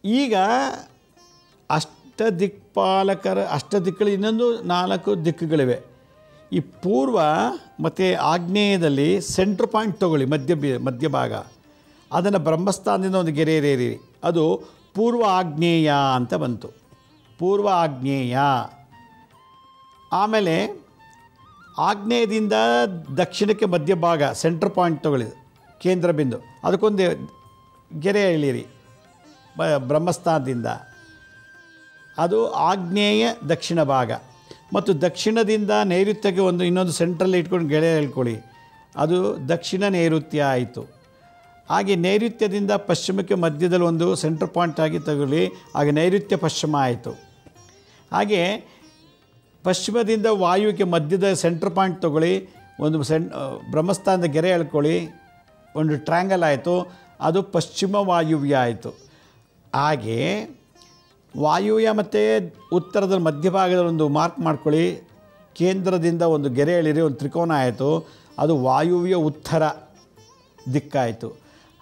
ಈಗ ಅಷ್ಟದಿಕ್ಕಳು ಇನ್ನೊಂದು 4 ದಿಕ್ಕುಗಳಿವೆ. ಈ ಪೂರ್ವ ಮತ್ತು ಆಗ್ನೇಯದಲ್ಲಿ ಸೆಂಟ್ರ್ ಪಾಯಿಂಟ್ ತೊಗೊಳ್ಳಿ, ಮಧ್ಯಭಾಗ. ಅದನ್ನು ಬ್ರಹ್ಮಸ್ಥಾನದಿಂದ ಒಂದು ಗೆರೆ ಏರಿರಿ. ಅದು ಪೂರ್ವ ಆಗ್ನೇಯ ಅಂತ ಬಂತು. ಪೂರ್ವ ಆಗ್ನೇಯ. ಆಮೇಲೆ ಆಗ್ನೇಯದಿಂದ ದಕ್ಷಿಣಕ್ಕೆ ಮಧ್ಯಭಾಗ ಸೆಂಟ್ರ್ ಪಾಯಿಂಟ್ ತೊಗೊಳ್ಳಿ, ಕೇಂದ್ರ ಬಿಂದು. ಅದಕ್ಕೊಂದು ಗೆರೆ ಎಳೀರಿ ಬ್ರಹ್ಮಸ್ಥಾನದಿಂದ. ಅದು ಆಗ್ನೇಯ ದಕ್ಷಿಣ ಭಾಗ. ಮತ್ತು ದಕ್ಷಿಣದಿಂದ ನೈಋತ್ಯಕ್ಕೆ ಇನ್ನೊಂದು ಸೆಂಟ್ರಲ್ಲಿ ಇಟ್ಕೊಂಡು ಗೆರೆ ಹೇಳ್ಕೊಳ್ಳಿ, ಅದು ದಕ್ಷಿಣ ನೈಋತ್ಯ ಆಯಿತು. ಹಾಗೆ ನೈಋತ್ಯದಿಂದ ಪಶ್ಚಿಮಕ್ಕೆ ಮಧ್ಯದಲ್ಲಿ ಒಂದು ಸೆಂಟ್ರ್ ಪಾಯಿಂಟ್ ಆಗಿ ತಗೊಳ್ಳಿ, ಹಾಗೆ ನೈಋತ್ಯ ಪಶ್ಚಿಮ ಆಯಿತು. ಹಾಗೆ ಪಶ್ಚಿಮದಿಂದ ವಾಯುವಿಗೆ ಮಧ್ಯದ ಸೆಂಟ್ರ್ ಪಾಯಿಂಟ್ ತೊಗೊಳ್ಳಿ, ಒಂದು ಬ್ರಹ್ಮಸ್ಥಾನದ ಗೆರೆ ಎಳ್ಕೊಳ್ಳಿ, ಒಂದು ಟ್ರ್ಯಾಂಗಲ್ ಆಯಿತು, ಅದು ಪಶ್ಚಿಮ ವಾಯುವ್ಯ ಆಯಿತು. ಹಾಗೆ ವಾಯುವ್ಯ ಮತ್ತು ಉತ್ತರದ ಮಧ್ಯಭಾಗದಲ್ಲಿ ಒಂದು ಮಾರ್ಕ್ ಮಾಡ್ಕೊಳ್ಳಿ, ಕೇಂದ್ರದಿಂದ ಒಂದು ಗೆರೆ ಎಳೀರಿ, ಒಂದು ತ್ರಿಕೋನ ಆಯಿತು, ಅದು ವಾಯುವ್ಯ ಉತ್ತರ ದಿಕ್ಕಾಯಿತು.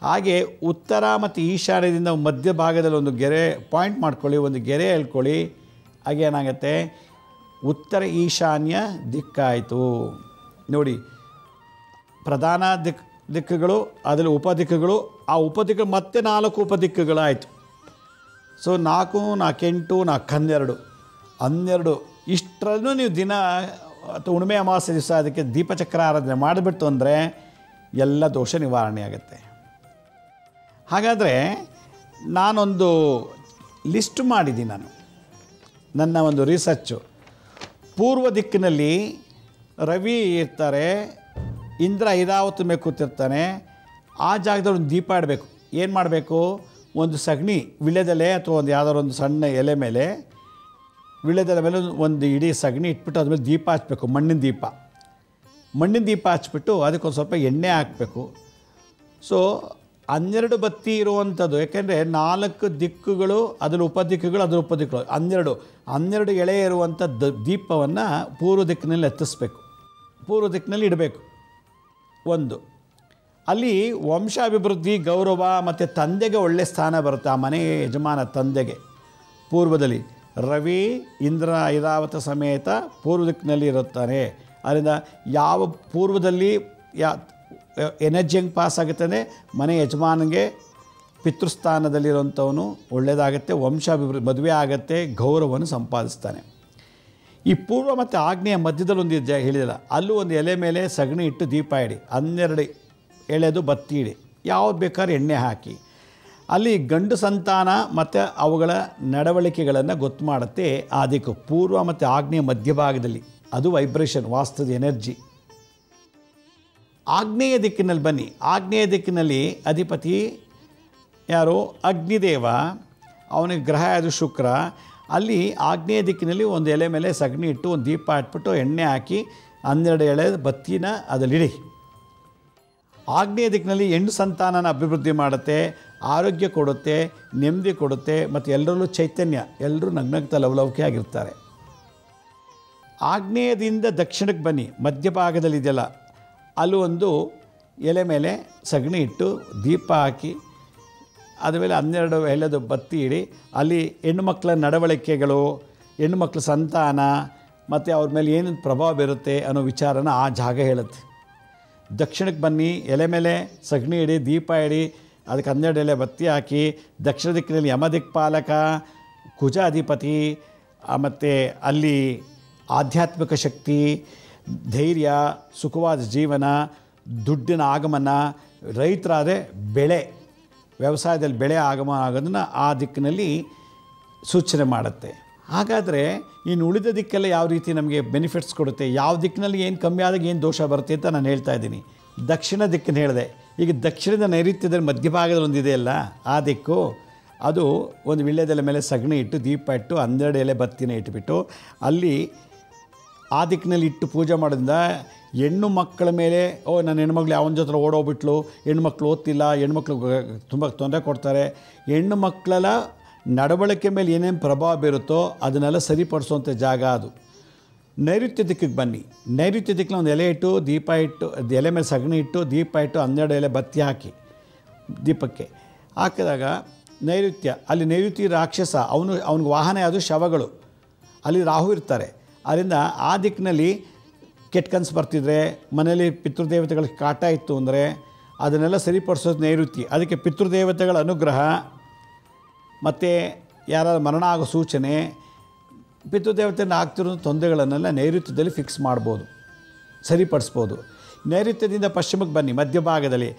ಹಾಗೆ ಉತ್ತರ ಮತ್ತು ಈಶಾನ್ಯದಿಂದ ಮಧ್ಯಭಾಗದಲ್ಲಿ ಒಂದು ಗೆರೆ ಪಾಯಿಂಟ್ ಮಾಡ್ಕೊಳ್ಳಿ, ಒಂದು ಗೆರೆ ಎಳ್ಕೊಳ್ಳಿ, ಹಾಗೆ ಏನಾಗುತ್ತೆ? ಉತ್ತರ ಈಶಾನ್ಯ ದಿಕ್ಕಾಯಿತು. ನೋಡಿ, ಪ್ರಧಾನ ದಿಕ್ಕುಗಳು, ಅದರಲ್ಲಿ ಉಪದಿಕ್ಕುಗಳು, ಆ ಉಪದಿಕ್ಕುಗಳು ಮತ್ತೆ 4 ಉಪದಿಕ್ಕುಗಳಾಯಿತು. ಸೊ 4, 4, 8, 4, 12. 12 ಇಷ್ಟರಲ್ಲೂ ನೀವು ದಿನ ಅಥವಾ ಹುಣ್ಣಿಮೆ ಅಮಾವಾಸ್ಯೆ ದಿವಸ ಅದಕ್ಕೆ ದೀಪಚಕ್ರ ಆರಾಧನೆ ಮಾಡಿಬಿಟ್ಟು ಅಂದರೆ ಎಲ್ಲ ದೋಷ ನಿವಾರಣೆ ಆಗುತ್ತೆ. ಹಾಗಾದರೆ ನಾನೊಂದು ಲಿಸ್ಟ್ ಮಾಡಿದ್ದೀನಿ. ನನ್ನ ಒಂದು ರಿಸರ್ಚು, ಪೂರ್ವ ದಿಕ್ಕಿನಲ್ಲಿ ರವಿ ಇರ್ತಾರೆ, ಇಂದ್ರ ಐರಾವತ ಮೇಲೆ ಕೂತಿರ್ತಾನೆ. ಆ ಜಾಗದಲ್ಲಿ ಒಂದು ದೀಪ ಇಡಬೇಕು. ಏನು ಮಾಡಬೇಕು, ಒಂದು ಸಗಣಿ ವಿಳ್ಯದೆಲೆ ಅಥವಾ ಒಂದು ಯಾವುದಾದ್ರು ಒಂದು ಸಣ್ಣ ಎಲೆ ಮೇಲೆ, ವಿಳ್ಯದೆಲೆ ಮೇಲೆ ಒಂದು ಇಡೀ ಸಗಣಿ ಇಟ್ಬಿಟ್ಟು ಅದ್ರ ಮೇಲೆ ದೀಪ ಹಚ್ಚಬೇಕು. ಮಣ್ಣಿನ ದೀಪ ಹಚ್ಬಿಟ್ಟು ಅದಕ್ಕೊಂದು ಸ್ವಲ್ಪ ಎಣ್ಣೆ ಹಾಕಬೇಕು. ಸೊ 12 ಬತ್ತಿ ಇರುವಂಥದ್ದು, ಯಾಕೆಂದರೆ 4 ದಿಕ್ಕುಗಳು, ಅದರ ಉಪದಿಕ್ಕುಗಳು, 12 ಎಳೆ ಇರುವಂಥ ದೀಪವನ್ನು ಪೂರ್ವ ದಿಕ್ಕಿನಲ್ಲಿ ಹತ್ತಿಸ್ಬೇಕು, ಪೂರ್ವ ದಿಕ್ಕಿನಲ್ಲಿ ಇಡಬೇಕು. ಒಂದು ಅಲ್ಲಿ ವಂಶಾಭಿವೃದ್ಧಿ, ಗೌರವ ಮತ್ತು ತಂದೆಗೆ ಒಳ್ಳೆಯ ಸ್ಥಾನ ಬರುತ್ತೆ. ಆ ಮನೆಯ ಯಜಮಾನ ತಂದೆಗೆ ಪೂರ್ವದಲ್ಲಿ ರವಿ ಇಂದ್ರ ಐರಾವತ ಸಮೇತ ಪೂರ್ವ ದಿಕ್ಕಿನಲ್ಲಿ ಇರುತ್ತಾನೆ. ಅದರಿಂದ ಯಾವ ಪೂರ್ವದಲ್ಲಿ ಎನರ್ಜಿ ಹೆಂಗೆ ಪಾಸ್ ಆಗುತ್ತದೆ, ಮನೆ ಯಜಮಾನಿಗೆ ಪಿತೃಸ್ಥಾನದಲ್ಲಿರುವಂಥವನು ಒಳ್ಳೆಯದಾಗುತ್ತೆ, ವಂಶಾಭಿವೃದ್ಧಿ, ಮದುವೆ ಆಗುತ್ತೆ, ಗೌರವವನ್ನು ಸಂಪಾದಿಸ್ತಾನೆ. ಈ ಪೂರ್ವ ಮತ್ತು ಆಗ್ನೇಯ ಮಧ್ಯದಲ್ಲಿ ಒಂದು ಹೇಳಿದಿಲ್ಲ, ಅಲ್ಲೂ ಒಂದು ಎಲೆ ಮೇಲೆ ಸಗಣಿ ಇಟ್ಟು ದೀಪ ಇಡಿ, 12 ಎಳೆದು ಬತ್ತಿ ಇಡಿ, ಯಾವ್ದು ಬೇಕಾದ್ರೆ ಎಣ್ಣೆ ಹಾಕಿ. ಅಲ್ಲಿ ಗಂಡು ಸಂತಾನ ಮತ್ತು ಅವುಗಳ ನಡವಳಿಕೆಗಳನ್ನು ಗೊತ್ತು ಮಾಡುತ್ತೆ ಆ ದಿಕ್ಕು, ಪೂರ್ವ ಮತ್ತು ಆಗ್ನೇಯ ಮಧ್ಯಭಾಗದಲ್ಲಿ. ಅದು ವೈಬ್ರೇಷನ್, ವಾಸ್ತುದ ಎನರ್ಜಿ. ಆಗ್ನೇಯ ದಿಕ್ಕಿನಲ್ಲಿ ಬನ್ನಿ. ಆಗ್ನೇಯ ದಿಕ್ಕಿನಲ್ಲಿ ಅಧಿಪತಿ ಯಾರು, ಅಗ್ನಿದೇವ, ಅವನಿಗೆ ಗ್ರಹ ಅದು ಶುಕ್ರ. ಅಲ್ಲಿ ಆಗ್ನೇಯ ದಿಕ್ಕಿನಲ್ಲಿ ಒಂದು ಎಲೆ ಮೇಲೆ ಸಗಣಿ ಇಟ್ಟು ಒಂದು ದೀಪ ಇಟ್ಬಿಟ್ಟು ಎಣ್ಣೆ ಹಾಕಿ 12 ಎಳೆ ಬತ್ತಿನ ಅದಲ್ಲಿಡಿ. ಆಗ್ನೇಯ ದಿಕ್ಕಿನಲ್ಲಿ ಹೆಣ್ಣು ಸಂತಾನನ ಅಭಿವೃದ್ಧಿ ಮಾಡುತ್ತೆ, ಆರೋಗ್ಯ ಕೊಡುತ್ತೆ, ನೆಮ್ಮದಿ ಕೊಡುತ್ತೆ, ಮತ್ತು ಎಲ್ಲರಲ್ಲೂ ಚೈತನ್ಯ, ಎಲ್ಲರೂ ನಗ್ನಗ್ತಾ ಲವಲವಿಕೆ ಆಗಿರ್ತಾರೆ. ಆಗ್ನೇಯದಿಂದ ದಕ್ಷಿಣಕ್ಕೆ ಬನ್ನಿ, ಮಧ್ಯಭಾಗದಲ್ಲಿದೆಯಲ್ಲ, ಅಲ್ಲೂ ಒಂದು ಎಲೆ ಮೇಲೆ ಸಗಣಿ ಇಟ್ಟು ದೀಪ ಹಾಕಿ ಅದ ಮೇಲೆ 12 ಎಳೆದು ಬತ್ತಿ ಇಡಿ. ಅಲ್ಲಿ ಹೆಣ್ಣುಮಕ್ಕಳ ನಡವಳಿಕೆಗಳು, ಹೆಣ್ಣುಮಕ್ಕಳ ಸಂತಾನ ಮತ್ತು ಅವ್ರ ಮೇಲೆ ಏನೇನು ಪ್ರಭಾವ ಬೀರುತ್ತೆ ಅನ್ನೋ ವಿಚಾರನ ಆ ಜಾಗ ಹೇಳುತ್ತೆ. ದಕ್ಷಿಣಕ್ಕೆ ಬನ್ನಿ, ಎಲೆ ಮೇಲೆ ಸಗಣಿ ಇಡಿ, ದೀಪ ಇಡಿ, ಅದಕ್ಕೆ 12 ಎಲೆ ಬತ್ತಿ ಹಾಕಿ. ದಕ್ಷಿಣ ದಿಕ್ಕಿನಲ್ಲಿ ಯಮದಿಕ್ಪಾಲಕ ಕುಜ ಅಧಿಪತಿ, ಮತ್ತು ಅಲ್ಲಿ ಆಧ್ಯಾತ್ಮಿಕ ಶಕ್ತಿ, ಧೈರ್ಯ, ಸುಖವಾದ ಜೀವನ, ದುಡ್ಡಿನ ಆಗಮನ, ರೈತರಾದರೆ ಬೆಳೆ, ವ್ಯವಸಾಯದಲ್ಲಿ ಬೆಳೆ ಆಗಮನ ಆಗೋದನ್ನು ಆ ದಿಕ್ಕಿನಲ್ಲಿ ಸೂಚನೆ ಮಾಡುತ್ತೆ. ಹಾಗಾದರೆ ಇನ್ನು ಉಳಿದ ದಿಕ್ಕೆಲ್ಲ ಯಾವ ರೀತಿ ನಮಗೆ ಬೆನಿಫಿಟ್ಸ್ ಕೊಡುತ್ತೆ, ಯಾವ ದಿಕ್ಕಿನಲ್ಲಿ ಏನು ಕಮ್ಮಿ ಆದಾಗ ಏನು ದೋಷ ಬರುತ್ತೆ ಅಂತ ನಾನು ಹೇಳ್ತಾ ಇದ್ದೀನಿ. ದಕ್ಷಿಣ ದಿಕ್ಕನ್ನು ಹೇಳಿದೆ. ಈಗ ದಕ್ಷಿಣದ ನೈಋತ್ಯದಲ್ಲಿ ಮಧ್ಯಭಾಗದಲ್ಲಿ ಒಂದಿದೆಯಲ್ಲ, ಆ ದಿಕ್ಕು, ಅದು ಒಂದು ವಿಳ್ಯದೆಲೆ ಮೇಲೆ ಸಗಣಿ ಇಟ್ಟು ದೀಪ ಇಟ್ಟು 12 ಎಲೆ ಬತ್ತಿನ ಇಟ್ಬಿಟ್ಟು ಅಲ್ಲಿ ಆ ದಿಕ್ಕಿನಲ್ಲಿ ಇಟ್ಟು ಪೂಜೆ ಮಾಡೋದ್ರಿಂದ ಹೆಣ್ಣು ಮಕ್ಕಳ ಮೇಲೆ, ನನ್ನ ಹೆಣ್ಮಕ್ಳು ಯಾವನ ಜೊತೆ ಓಡೋಗ್ಬಿಟ್ಲು, ಹೆಣ್ಮಕ್ಳು ಓದ್ತಿಲ್ಲ, ಹೆಣ್ಮಕ್ಳು ತುಂಬ ತೊಂದರೆ ಕೊಡ್ತಾರೆ, ಹೆಣ್ಣು ಮಕ್ಕಳ ನಡವಳಿಕೆ ಮೇಲೆ ಏನೇನು ಪ್ರಭಾವ ಬೀರುತ್ತೋ ಅದನ್ನೆಲ್ಲ ಸರಿಪಡಿಸುವಂಥ ಜಾಗ ಅದು. ನೈಋತ್ಯ ದಿಕ್ಕಿಗೆ ಬನ್ನಿ. ನೈಋತ್ಯ ದಿಕ್ಕಿನ ಒಂದು ಎಲೆ ಇಟ್ಟು ದೀಪ ಇಟ್ಟು, ಎಲೆ ಮೇಲೆ ಸಗಣಿ ಇಟ್ಟು ದೀಪ ಇಟ್ಟು 12 ಎಲೆ ಬತ್ತಿ ಹಾಕಿ ದೀಪಕ್ಕೆ ಹಾಕಿದಾಗ ನೈಋತ್ಯ, ಅಲ್ಲಿ ನೈಋತ್ಯ ರಾಕ್ಷಸ, ಅವನಿಗೆ ವಾಹನ ಯಾವುದು, ಶವಗಳು, ಅಲ್ಲಿ ರಾಹು ಇರ್ತಾರೆ. ಅದರಿಂದ ಆ ದಿಕ್ಕಿನಲ್ಲಿ ಕೆಟ್ಟ ಕನಸು ಬರ್ತಿದ್ರೆ, ಮನೆಯಲ್ಲಿ ಪಿತೃದೇವತೆಗಳಿಗೆ ಕಾಟ ಇತ್ತು ಅಂದರೆ ಅದನ್ನೆಲ್ಲ ಸರಿಪಡಿಸೋದು ನೈಋತ್ಯ. ಅದಕ್ಕೆ ಪಿತೃದೇವತೆಗಳ ಅನುಗ್ರಹ ಮತ್ತು ಯಾರ ಮರಣ ಆಗೋ ಸೂಚನೆ, ಪಿತೃದೇವತೆಯಿಂದ ಆಗ್ತಿರೋ ತೊಂದರೆಗಳನ್ನೆಲ್ಲ ನೈಋತ್ಯದಲ್ಲಿ ಫಿಕ್ಸ್ ಮಾಡ್ಬೋದು, ಸರಿಪಡಿಸ್ಬೋದು. ನೈಋತ್ಯದಿಂದ ಪಶ್ಚಿಮಕ್ಕೆ ಬನ್ನಿ, ಮಧ್ಯಭಾಗದಲ್ಲಿ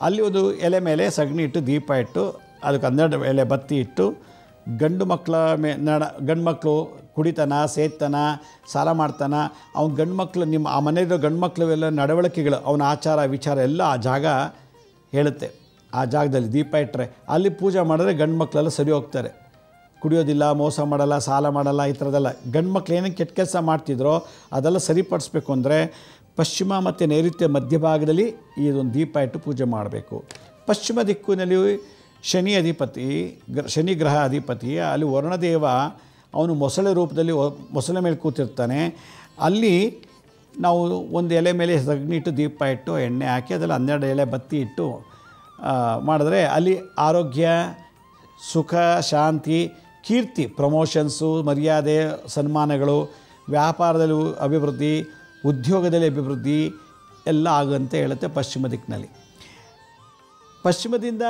ಅಲ್ಲಿ ಒಂದು ಎಲೆ ಮೇಲೆ ಸಗಣಿ ಇಟ್ಟು ದೀಪ ಇಟ್ಟು ಅದಕ್ಕೆ 12 ಎಲೆ ಬತ್ತಿ ಇಟ್ಟು, ಗಂಡು ಮಕ್ಕಳು ಕುಡಿತನ, ಸೇತನ, ಸಾಲ ಮಾಡ್ತಾನ, ಅವ್ನ ಗಂಡು ಮಕ್ಕಳು, ನಿಮ್ಮ ಆ ಮನೆಯಲ್ಲಿರೋ ಗಂಡು ಮಕ್ಕಳು ಎಲ್ಲ ನಡವಳಿಕೆಗಳು, ಅವನ ಆಚಾರ ವಿಚಾರ ಎಲ್ಲ ಆ ಜಾಗ ಹೇಳುತ್ತೆ. ಆ ಜಾಗದಲ್ಲಿ ದೀಪ ಇಟ್ಟರೆ ಅಲ್ಲಿ ಪೂಜೆ ಮಾಡಿದ್ರೆ ಗಂಡು ಮಕ್ಕಳೆಲ್ಲ ಸರಿ ಹೋಗ್ತಾರೆ, ಕುಡಿಯೋದಿಲ್ಲ, ಮೋಸ ಮಾಡಲ್ಲ, ಸಾಲ ಮಾಡಲ್ಲ, ಈ ಥರದ್ದೆಲ್ಲ. ಗಂಡು ಮಕ್ಳು ಏನೇನು ಕೆಟ್ಟ ಕೆಲಸ ಮಾಡ್ತಿದ್ರೋ ಅದೆಲ್ಲ ಸರಿಪಡಿಸ್ಬೇಕು ಅಂದರೆ ಪಶ್ಚಿಮ ಮತ್ತು ನೈಋತ್ಯ ಮಧ್ಯಭಾಗದಲ್ಲಿ ಇದೊಂದು ದೀಪ ಇಟ್ಟು ಪೂಜೆ ಮಾಡಬೇಕು. ಪಶ್ಚಿಮ ದಿಕ್ಕಿನಲ್ಲಿ ಶನಿ ಅಧಿಪತಿ, ಶನಿ ಗ್ರಹ ಅಧಿಪತಿ, ಅಲ್ಲಿ ವರುಣದೇವ ಅವನು ಮೊಸಳೆ ರೂಪದಲ್ಲಿ ಮೊಸಳೆ ಮೇಲೆ ಕೂತಿರ್ತಾನೆ. ಅಲ್ಲಿ ನಾವು ಒಂದು ಎಲೆ ಮೇಲೆ ಸಗಣಿ ಇಟ್ಟು ದೀಪ ಇಟ್ಟು ಎಣ್ಣೆ ಹಾಕಿ ಅದರಲ್ಲಿ 12 ಎಲೆ ಬತ್ತಿ ಇಟ್ಟು ಮಾಡಿದ್ರೆ ಅಲ್ಲಿ ಆರೋಗ್ಯ, ಸುಖ, ಶಾಂತಿ, ಕೀರ್ತಿ, ಪ್ರಮೋಷನ್ಸು, ಮರ್ಯಾದೆ, ಸನ್ಮಾನಗಳು, ವ್ಯಾಪಾರದಲ್ಲಿ ಅಭಿವೃದ್ಧಿ, ಉದ್ಯೋಗದಲ್ಲಿ ಅಭಿವೃದ್ಧಿ ಎಲ್ಲ ಆಗುವಂತೆ ಹೇಳುತ್ತೆ ಪಶ್ಚಿಮ ದಿಕ್ಕಿನಲ್ಲಿ. ಪಶ್ಚಿಮದಿಂದ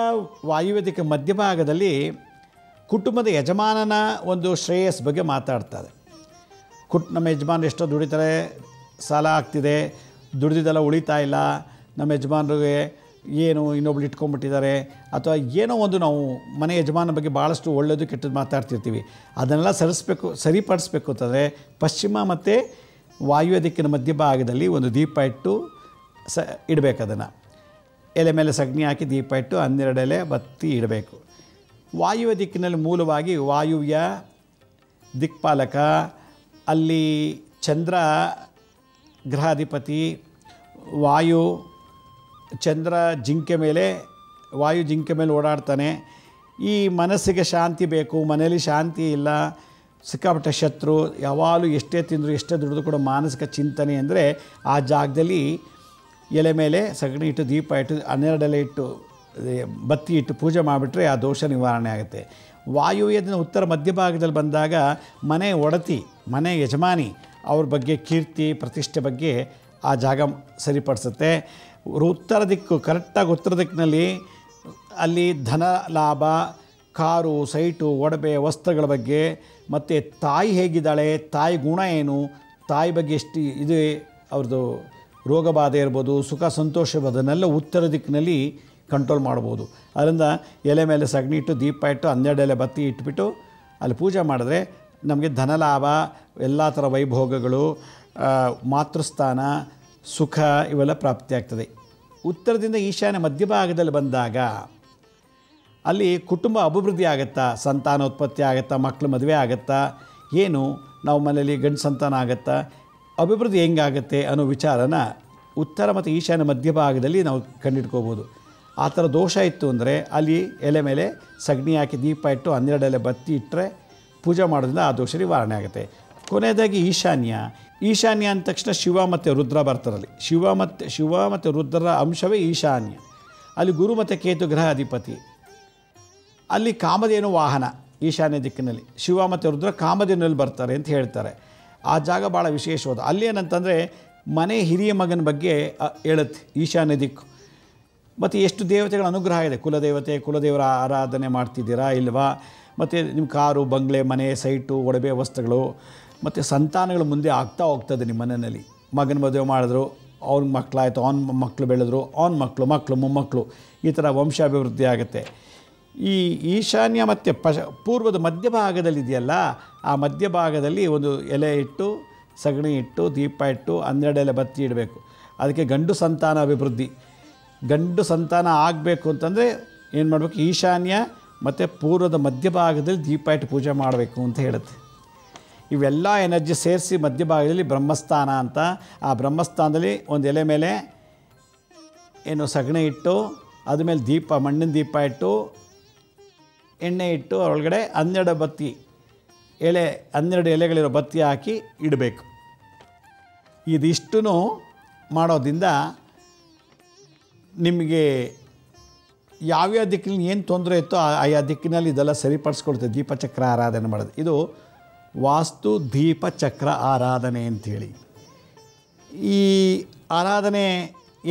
ವಾಯುವ್ಯ ದಿಕ್ಕ ಮಧ್ಯಭಾಗದಲ್ಲಿ ಕುಟುಂಬದ ಯಜಮಾನನ ಒಂದು ಶ್ರೇಯಸ್ ಬಗ್ಗೆ ಮಾತಾಡ್ತಾರೆ. ನಮ್ಮ ಯಜಮಾನ್ರು ಎಷ್ಟೋ ದುಡಿತಾರೆ, ಸಾಲ ಆಗ್ತಿದೆ, ದುಡ್ದಿದ್ದೆಲ್ಲ ಉಳಿತಾ ಇಲ್ಲ, ನಮ್ಮ ಯಜಮಾನ್ರಿಗೆ ಏನು ಇನ್ನೊಬ್ಳು ಇಟ್ಕೊಂಡ್ಬಿಟ್ಟಿದ್ದಾರೆ, ಅಥವಾ ಏನೋ ಒಂದು ನಾವು ಮನೆ ಯಜಮಾನ ಬಗ್ಗೆ ಭಾಳಷ್ಟು ಒಳ್ಳೆಯದು ಕೆಟ್ಟದ್ದು ಮಾತಾಡ್ತಿರ್ತೀವಿ. ಅದನ್ನೆಲ್ಲ ಸರಿಪಡಿಸ್ಬೇಕು ಅಂತಂದರೆ ಪಶ್ಚಿಮ ಮತ್ತು ವಾಯುವ್ಯ ದಿಕ್ಕಿನ ಮಧ್ಯಭಾಗದಲ್ಲಿ ಒಂದು ದೀಪ ಇಟ್ಟು ಇಡಬೇಕು. ಅದನ್ನು ಎಲೆ ಮೇಲೆ ಸಗಣಿ ಹಾಕಿ ದೀಪ ಇಟ್ಟು 12 ಎಲೆ ಬತ್ತಿ ಇಡಬೇಕು. ವಾಯುವ್ಯ ದಿಕ್ಕಿನಲ್ಲಿ ಮೂಲವಾಗಿ ವಾಯುವ್ಯ ದಿಕ್ಪಾಲಕ, ಅಲ್ಲಿ ಚಂದ್ರ ಗ್ರಹಾಧಿಪತಿ, ವಾಯು ಚಂದ್ರ ವಾಯು ಜಿಂಕೆ ಮೇಲೆ ಓಡಾಡ್ತಾನೆ. ಈ ಮನಸ್ಸಿಗೆ ಶಾಂತಿ ಬೇಕು, ಮನೆಯಲ್ಲಿ ಶಾಂತಿ ಇಲ್ಲ, ಸಿಕ್ಕಾಪಟ್ಟೆ ಶತ್ರು, ಯಾವಾಗಲೂ ಎಷ್ಟೇ ತಿಂದರೂ ಎಷ್ಟೇ ದುಡಿದು ಕೂಡ ಮಾನಸಿಕ ಚಿಂತನೆ ಅಂದರೆ ಆ ಜಾಗದಲ್ಲಿ ಎಲೆ ಮೇಲೆ ಸಗಣಿ ಇಟ್ಟು ದೀಪ ಇಟ್ಟು 12 ಎಲೆ ಇಟ್ಟು ಬತ್ತಿ ಇಟ್ಟು ಪೂಜೆ ಮಾಡಿಬಿಟ್ರೆ ಆ ದೋಷ ನಿವಾರಣೆ ಆಗುತ್ತೆ. ವಾಯುವ್ಯದಿಂದ ಉತ್ತರ ಮಧ್ಯಭಾಗದಲ್ಲಿ ಬಂದಾಗ ಮನೆ ಒಡತಿ, ಮನೆ ಯಜಮಾನಿ ಅವ್ರ ಬಗ್ಗೆ ಕೀರ್ತಿ ಪ್ರತಿಷ್ಠೆ ಬಗ್ಗೆ ಆ ಜಾಗ ಸರಿಪಡಿಸುತ್ತೆ. ಉತ್ತರ ದಿಕ್ಕು ಕರೆಕ್ಟಾಗಿ ಉತ್ತರ ದಿಕ್ಕಿನಲ್ಲಿ ಅಲ್ಲಿ ಧನ ಲಾಭ, ಕಾರು, ಸೈಟು, ಒಡವೆ, ವಸ್ತ್ರಗಳ ಬಗ್ಗೆ, ಮತ್ತು ತಾಯಿ ಹೇಗಿದ್ದಾಳೆ, ತಾಯಿ ಗುಣ ಏನು, ತಾಯಿ ಬಗ್ಗೆ ಎಷ್ಟು ಇದೆ, ಅವ್ರದ್ದು ರೋಗ ಬಾಧೆ ಇರ್ಬೋದು, ಸುಖ ಸಂತೋಷ ಇರ್ಬೋದು, ಅದನ್ನೆಲ್ಲ ಉತ್ತರ ದಿಕ್ಕಿನಲ್ಲಿ ಕಂಟ್ರೋಲ್ ಮಾಡ್ಬೋದು. ಅದರಿಂದ ಎಲೆ ಮೇಲೆ ಸಗಣಿ ಇಟ್ಟು ದೀಪ ಇಟ್ಟು 12 ಎಲೆ ಬತ್ತಿ ಇಟ್ಬಿಟ್ಟು ಅಲ್ಲಿ ಪೂಜೆ ಮಾಡಿದ್ರೆ ನಮಗೆ ಧನಲಾಭ, ಎಲ್ಲ ಥರ ವೈಭೋಗಗಳು, ಮಾತೃಸ್ಥಾನ, ಸುಖ ಇವೆಲ್ಲ ಪ್ರಾಪ್ತಿಯಾಗ್ತದೆ. ಉತ್ತರದಿಂದ ಈಶಾನ್ಯ ಮಧ್ಯಭಾಗದಲ್ಲಿ ಬಂದಾಗ ಅಲ್ಲಿ ಕುಟುಂಬ ಅಭಿವೃದ್ಧಿ ಆಗುತ್ತಾ, ಸಂತಾನೋತ್ಪತ್ತಿ ಆಗುತ್ತಾ, ಮಕ್ಕಳು ಮದುವೆ ಆಗುತ್ತಾ, ಏನು ನಾವು ಮನೆಯಲ್ಲಿ ಗಂಡು ಸಂತಾನ ಆಗುತ್ತಾ, ಅಭಿವೃದ್ಧಿ ಹೆಂಗಾಗುತ್ತೆ ಅನ್ನೋ ವಿಚಾರನ ಉತ್ತರ ಮತ್ತು ಈಶಾನ್ಯ ಮಧ್ಯಭಾಗದಲ್ಲಿ ನಾವು ಕಂಡಿಡ್ಕೋಬೋದು. ಆ ಥರ ದೋಷ ಇತ್ತು ಅಂದರೆ ಅಲ್ಲಿ ಎಲೆ ಮೇಲೆ ಸಗಣಿ ಹಾಕಿ ದೀಪ ಇಟ್ಟು 12 ಎಲೆ ಬತ್ತಿ ಇಟ್ಟರೆ ಪೂಜೆ ಮಾಡೋದ್ರಿಂದ ಆ ದೋಷ ನಿವಾರಣೆ ಆಗುತ್ತೆ. ಕೊನೆಯದಾಗಿ ಈಶಾನ್ಯ ಅಂದ ತಕ್ಷಣ ಶಿವ ಮತ್ತು ರುದ್ರ ಬರ್ತಾರಲ್ಲಿ. ಶಿವ ಮತ್ತು ರುದ್ರರ ಅಂಶವೇ ಈಶಾನ್ಯ. ಅಲ್ಲಿ ಗುರು ಮತ್ತು ಕೇತು ಗ್ರಹ ಅಧಿಪತಿ. ಅಲ್ಲಿ ಕಾಮಧೇನು ವಾಹನ ಈಶಾನ್ಯ ದಿಕ್ಕಿನಲ್ಲಿ. ಶಿವ ಮತ್ತು ರುದ್ರ ಕಾಮಧೇನಲ್ಲಿ ಬರ್ತಾರೆ ಅಂತ ಹೇಳ್ತಾರೆ. ಆ ಜಾಗ ಭಾಳ ವಿಶೇಷವಾದ. ಅಲ್ಲೇನಂತಂದರೆ ಮನೆ ಹಿರಿಯ ಮಗನ ಬಗ್ಗೆ ಹೇಳುತ್ತೆ ಈಶಾನ್ಯ ದಿಕ್ಕು. ಮತ್ತು ಎಷ್ಟು ದೇವತೆಗಳ ಅನುಗ್ರಹ ಇದೆ, ಕುಲದೇವರ ಆರಾಧನೆ ಮಾಡ್ತಿದ್ದೀರಾ ಇಲ್ವಾ, ಮತ್ತು ನಿಮ್ಮ ಕಾರು, ಬಂಗ್ಲೆ, ಮನೆ, ಸೈಟು, ಒಡವೆ, ವಸ್ತುಗಳು, ಮತ್ತು ಸಂತಾನಗಳು ಮುಂದೆ ಆಗ್ತಾ ಹೋಗ್ತದೆ. ನಿಮ್ಮ ಮನೆಯಲ್ಲಿ ಮಗನ ಮದುವೆ ಮಾಡಿದ್ರು, ಅವ್ನ ಮಕ್ಕಳಾಯಿತು, ಅವ್ನ ಮಕ್ಕಳು ಬೆಳೆದ್ರು, ಅವ್ನ ಮಕ್ಕಳು ಮೊಮ್ಮಕ್ಕಳು, ಈ ಥರ ವಂಶಾಭಿವೃದ್ಧಿ ಆಗುತ್ತೆ. ಈ ಈಶಾನ್ಯ ಮತ್ತು ಪೂರ್ವದ ಮಧ್ಯಭಾಗದಲ್ಲಿ ಇದೆಯಲ್ಲ, ಆ ಮಧ್ಯಭಾಗದಲ್ಲಿ ಒಂದು ಎಲೆ ಇಟ್ಟು ಸಗಣಿ ಇಟ್ಟು ದೀಪ ಇಟ್ಟು 12 ಎಲೆ ಬತ್ತಿ ಇಡಬೇಕು. ಅದಕ್ಕೆ ಗಂಡು ಸಂತಾನ ಅಭಿವೃದ್ಧಿ, ಗಂಡು ಸಂತಾನ ಆಗಬೇಕು ಅಂತಂದರೆ ಏನು ಮಾಡಬೇಕು, ಈಶಾನ್ಯ ಮತ್ತು ಪೂರ್ವದ ಮಧ್ಯಭಾಗದಲ್ಲಿ ದೀಪ ಇಟ್ಟು ಪೂಜೆ ಮಾಡಬೇಕು ಅಂತ ಹೇಳುತ್ತೆ. ಇವೆಲ್ಲ ಎನರ್ಜಿ ಸೇರಿಸಿ ಮಧ್ಯಭಾಗದಲ್ಲಿ ಬ್ರಹ್ಮಸ್ಥಾನ ಅಂತ, ಆ ಬ್ರಹ್ಮಸ್ಥಾನದಲ್ಲಿ ಒಂದು ಎಲೆ ಮೇಲೆ ಏನು ಸಗಣಿ ಇಟ್ಟು ಅದ್ರ ಮೇಲೆ ದೀಪ, ಮಣ್ಣಿನ ದೀಪ ಇಟ್ಟು ಎಣ್ಣೆ ಇಟ್ಟು ಒಳಗಡೆ 12 ಎಲೆಗಳಿರೋ ಬತ್ತಿ ಹಾಕಿ ಇಡಬೇಕು. ಇದಿಷ್ಟು ಮಾಡೋದ್ರಿಂದ ನಿಮಗೆ ಯಾವ್ಯಾವ ದಿಕ್ಕಿನಲ್ಲಿ ಏನು ತೊಂದರೆ ಇತ್ತೋ ಆಯಾ ದಿಕ್ಕಿನಲ್ಲಿ ಇದೆಲ್ಲ ಸರಿಪಡಿಸ್ಕೊಳ್ತದೆ. ದೀಪಚಕ್ರ ಆರಾಧನೆ ಮಾಡೋದು ಇದು ವಾಸ್ತು ದೀಪಚಕ್ರ ಆರಾಧನೆ ಅಂಥೇಳಿ. ಈ ಆರಾಧನೆ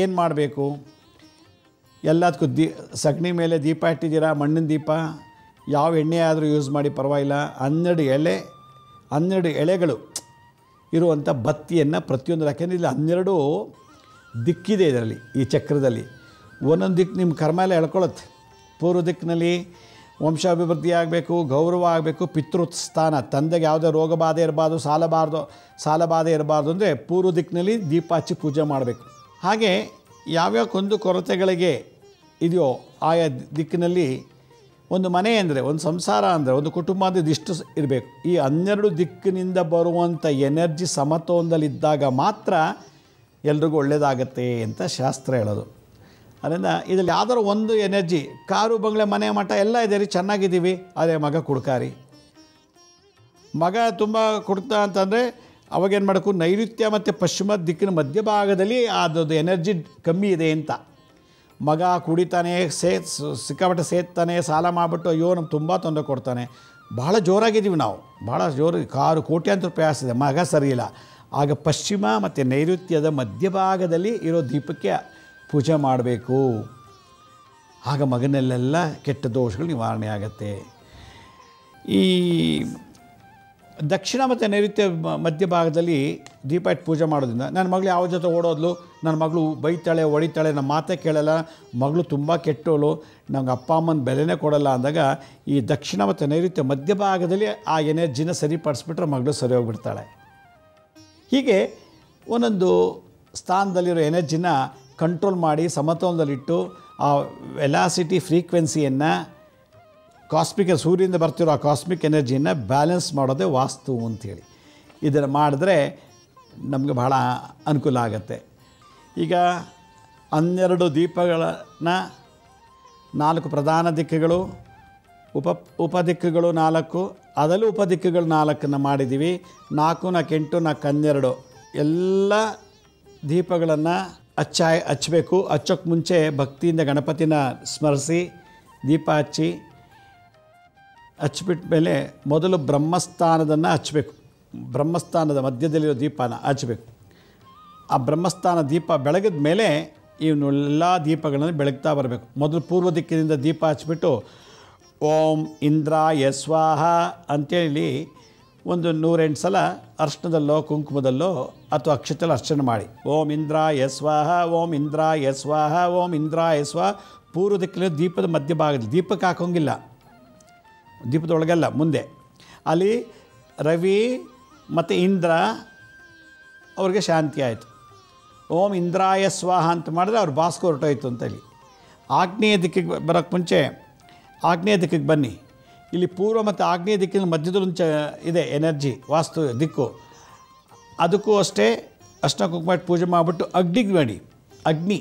ಏನು ಮಾಡಬೇಕು, ಎಲ್ಲದಕ್ಕೂ ಸಗಣಿ ಮೇಲೆ ದೀಪ ಇಟ್ಟಿದ್ದೀರಾ, ಮಣ್ಣಿನ ದೀಪ, ಯಾವ ಎಣ್ಣೆ ಆದರೂ ಯೂಸ್ ಮಾಡಿ ಪರವಾಗಿಲ್ಲ. 12 ಎಳೆಗಳು ಇರುವಂಥ ಬತ್ತಿಯನ್ನು ಪ್ರತಿಯೊಂದು, ಯಾಕೆಂದರೆ ಇಲ್ಲಿ 12 ದಿಕ್ಕಿದೆ ಇದರಲ್ಲಿ, ಈ ಚಕ್ರದಲ್ಲಿ. ಒಂದೊಂದು ದಿಕ್ಕು ನಿಮ್ಮ ಕರ್ಮ ಎಲ್ಲ ಎಳ್ಕೊಳ್ಳುತ್ತೆ. ಪೂರ್ವ ದಿಕ್ಕಿನಲ್ಲಿ ವಂಶಾಭಿವೃದ್ಧಿ ಆಗಬೇಕು, ಗೌರವ ಆಗಬೇಕು, ಪಿತೃಸ್ಥಾನ, ತಂದೆಗೆ ಯಾವುದೇ ರೋಗ ಬಾಧೆ ಇರಬಾರ್ದು, ಸಾಲ ಬಾಧೆ ಇರಬಾರ್ದು ಅಂದರೆ ಪೂರ್ವ ದಿಕ್ಕಿನಲ್ಲಿ ದೀಪ ಹಚ್ಚಿ ಪೂಜೆ ಮಾಡಬೇಕು. ಹಾಗೆ ಯಾವ್ಯಾವ ಕೊರತೆಗಳಿಗೆ ಇದೆಯೋ ಆಯಾ ದಿಕ್ಕಿನಲ್ಲಿ ಒಂದು ಮನೆ ಅಂದರೆ, ಒಂದು ಸಂಸಾರ ಅಂದರೆ, ಒಂದು ಕುಟುಂಬ ಅಂದರೆ ಇದಿಷ್ಟು ಇರಬೇಕು. ಈ 12 ದಿಕ್ಕಿನಿಂದ ಬರುವಂಥ ಎನರ್ಜಿ ಸಮತೋಲನದಲ್ಲಿದ್ದಾಗ ಮಾತ್ರ ಎಲ್ರಿಗೂ ಒಳ್ಳೆಯದಾಗತ್ತೆ ಅಂತ ಶಾಸ್ತ್ರ ಹೇಳೋದು. ಅದರಿಂದ ಇದರಲ್ಲಿ ಯಾವ್ದಾದ್ರು ಒಂದು ಎನರ್ಜಿ, ಕಾರು, ಬಂಗ್ಲೆ, ಮನೆ, ಮಠ ಎಲ್ಲ ಇದೆ ರೀ, ಚೆನ್ನಾಗಿದ್ದೀವಿ, ಅದೇ ಮಗ ಕುಡ್ಕಾರಿ, ಮಗ ತುಂಬ ಕುಡ್ತಾ ಅಂತಂದರೆ ಅವಾಗೇನು ಮಾಡಬೇಕು, ನೈಋತ್ಯ ಮತ್ತು ಪಶ್ಚಿಮ ದಿಕ್ಕಿನ ಮಧ್ಯಭಾಗದಲ್ಲಿ ಅದೊಂದು ಎನರ್ಜಿ ಕಮ್ಮಿ ಇದೆ ಅಂತ. ಮಗ ಕುಡಿತಾನೆ, ಸಿಕ್ಕಾಪಟ್ಟೆ ಸೇರ್ತಾನೆ, ಸಾಲ ಮಾಡಿಬಿಟ್ಟು ಅಯ್ಯೋ ನಮ್ಗೆ ತುಂಬ ತೊಂದರೆ ಕೊಡ್ತಾನೆ, ಭಾಳ ಜೋರಾಗಿದ್ದೀವಿ ನಾವು, ಭಾಳ ಜೋರು, ಕಾರು ಕೋಟ್ಯಾಂತರ ರೂಪಾಯಿ ಆಸ್ತಿದೆ, ಮಗ ಸರಿಯಿಲ್ಲ. ಆಗ ಪಶ್ಚಿಮ ಮತ್ತು ನೈಋತ್ಯದ ಮಧ್ಯಭಾಗದಲ್ಲಿ ಇರೋ ದೀಪಕ್ಕೆ ಪೂಜೆ ಮಾಡಬೇಕು. ಆಗ ಮಗನಲ್ಲೆಲ್ಲ ಕೆಟ್ಟ ದೋಷಗಳು ನಿವಾರಣೆ ಆಗುತ್ತೆ. ಈ ದಕ್ಷಿಣ ಮತ್ತು ನೈಋತ್ಯ ಮಧ್ಯಭಾಗದಲ್ಲಿ ದೀಪ ಇಟ್ಟು ಪೂಜೆ ಮಾಡೋದ್ರಿಂದ ನನ್ನ ಮಗಳು ಯಾವ ಜೊತೆ ಓಡೋದ್ಲು, ನನ್ನ ಮಗಳು ಬೈತಾಳೆ ಹೊಡಿತಾಳೆ, ನಮ್ಮ ಮಾತೇ ಕೇಳಲ್ಲ, ಮಗಳು ತುಂಬ ಕೆಟ್ಟೋಳು, ನಂಗೆ ಅಪ್ಪ ಅಮ್ಮನ ಬೆಲೆನೇ ಕೊಡಲ್ಲ ಅಂದಾಗ ಈ ದಕ್ಷಿಣ ಮತ್ತು ನೈಋತ್ಯ ಮಧ್ಯಭಾಗದಲ್ಲಿ ಆ ಎನರ್ಜಿನ ಸರಿಪಡಿಸ್ಬಿಟ್ರೆ ಮಗಳು ಸರಿ ಹೋಗ್ಬಿಡ್ತಾಳೆ. ಹೀಗೆ ಒಂದೊಂದು ಸ್ಥಾನದಲ್ಲಿರೋ ಎನರ್ಜಿನ ಕಂಟ್ರೋಲ್ ಮಾಡಿ ಸಮತೋಲನದಲ್ಲಿಟ್ಟು ಆ ವೆಲಾಸಿಟಿ ಫ್ರೀಕ್ವೆನ್ಸಿಯನ್ನು ಕಾಸ್ಮಿಕ್ ಸೂರ್ಯನಿಂದ ಬರ್ತಿರೋ ಆ ಕಾಸ್ಮಿಕ್ ಎನರ್ಜಿಯನ್ನು ಬ್ಯಾಲೆನ್ಸ್ ಮಾಡೋದೇ ವಾಸ್ತು ಅಂಥೇಳಿ. ಇದನ್ನು ಮಾಡಿದ್ರೆ ನಮಗೆ ಬಹಳ ಅನುಕೂಲ ಆಗುತ್ತೆ. ಈಗ 12 ದೀಪಗಳನ್ನು 4 ಪ್ರಧಾನ ದಿಕ್ಕುಗಳು, ಉಪದಿಕ್ಕುಗಳು 4, ಅದರಲ್ಲೂ ಉಪದಿಕ್ಕುಗಳು 4 ಮಾಡಿದ್ದೀವಿ. 4, 4, 8, 4, 12 ಎಲ್ಲ ದೀಪಗಳನ್ನು ಹಚ್ಚಬೇಕು. ಹಚ್ಚೋಕ್ಕೆ ಮುಂಚೆ ಭಕ್ತಿಯಿಂದ ಗಣಪತಿನ ಸ್ಮರಿಸಿ ದೀಪ ಹಚ್ಚಿಬಿಟ್ಟ ಮೇಲೆ ಮೊದಲು ಬ್ರಹ್ಮಸ್ಥಾನದನ್ನು ಹಚ್ಚಬೇಕು. ಬ್ರಹ್ಮಸ್ಥಾನದ ಮಧ್ಯದಲ್ಲಿರೋ ದೀಪನ ಹಚ್ಚಬೇಕು. ಆ ಬ್ರಹ್ಮಸ್ಥಾನ ದೀಪ ಬೆಳಗಿದ ಮೇಲೆ ಇವನ್ನೆಲ್ಲ ದೀಪಗಳನ್ನು ಬೆಳಗ್ತಾ ಬರಬೇಕು. ಮೊದಲು ಪೂರ್ವ ದಿಕ್ಕಿನಿಂದ ದೀಪ ಹಚ್ಬಿಟ್ಟು ಓಂ ಇಂದ್ರಾಯ ಸ್ವಾಹ ಅಂತೇಳಿ ಒಂದು 108 ಸಲ ಅರ್ಶನದಲ್ಲೋ ಕುಂಕುಮದಲ್ಲೋ ಅಥವಾ ಅಕ್ಷತೆಲ್ಲ ಅರ್ಚನೆ ಮಾಡಿ. ಓಂ ಇಂದ್ರಾಯ ಸ್ವಾಹ, ಓಂ ಇಂದ್ರಾಯ ಸ್ವಾಹ, ಓಂ ಇಂದ್ರಾಯ ಸ್ವಾಹ. ಪೂರ್ವ ದಿಕ್ಕಿನ ದೀಪದ ಮಧ್ಯಭಾಗದಲ್ಲಿ ದೀಪಕ್ಕೆ ಹಾಕೋಂಗಿಲ್ಲ, ದೀಪದೊಳಗಲ್ಲ, ಮುಂದೆ ಅಲ್ಲಿ ರವಿ ಮತ್ತು ಇಂದ್ರ ಅವ್ರಿಗೆ ಶಾಂತಿ ಆಯಿತು. ಓಂ ಇಂದ್ರಾಯ ಸ್ವಾಹ ಅಂತ ಮಾಡಿದ್ರೆ ಅವ್ರ ಬಾಸ್ಕು ಹೊರಟೋಯ್ತು ಅಂತೇಳಿ. ಆಗ್ನೇಯ ದಿಕ್ಕಿಗೆ ಬರೋಕ್ಕೆ ಮುಂಚೆ ಆಗ್ನೇಯ ದಿಕ್ಕಿಗೆ ಬನ್ನಿ. ಇಲ್ಲಿ ಪೂರ್ವ ಮತ್ತು ಆಗ್ನೇಯ ದಿಕ್ಕಿನ ಮಧ್ಯದಲ್ಲೊಂದು ಇದೆ ಎನರ್ಜಿ, ವಾಸ್ತು ದಿಕ್ಕು. ಅದಕ್ಕೂ ಅಷ್ಟೇ ಅರ್ಶಿನ ಕುಂಕುಮ ಪೂಜೆ ಮಾಡಿಬಿಟ್ಟು ಅಗ್ನಿಗೆ ಮಾಡಿ. ಅಗ್ನಿ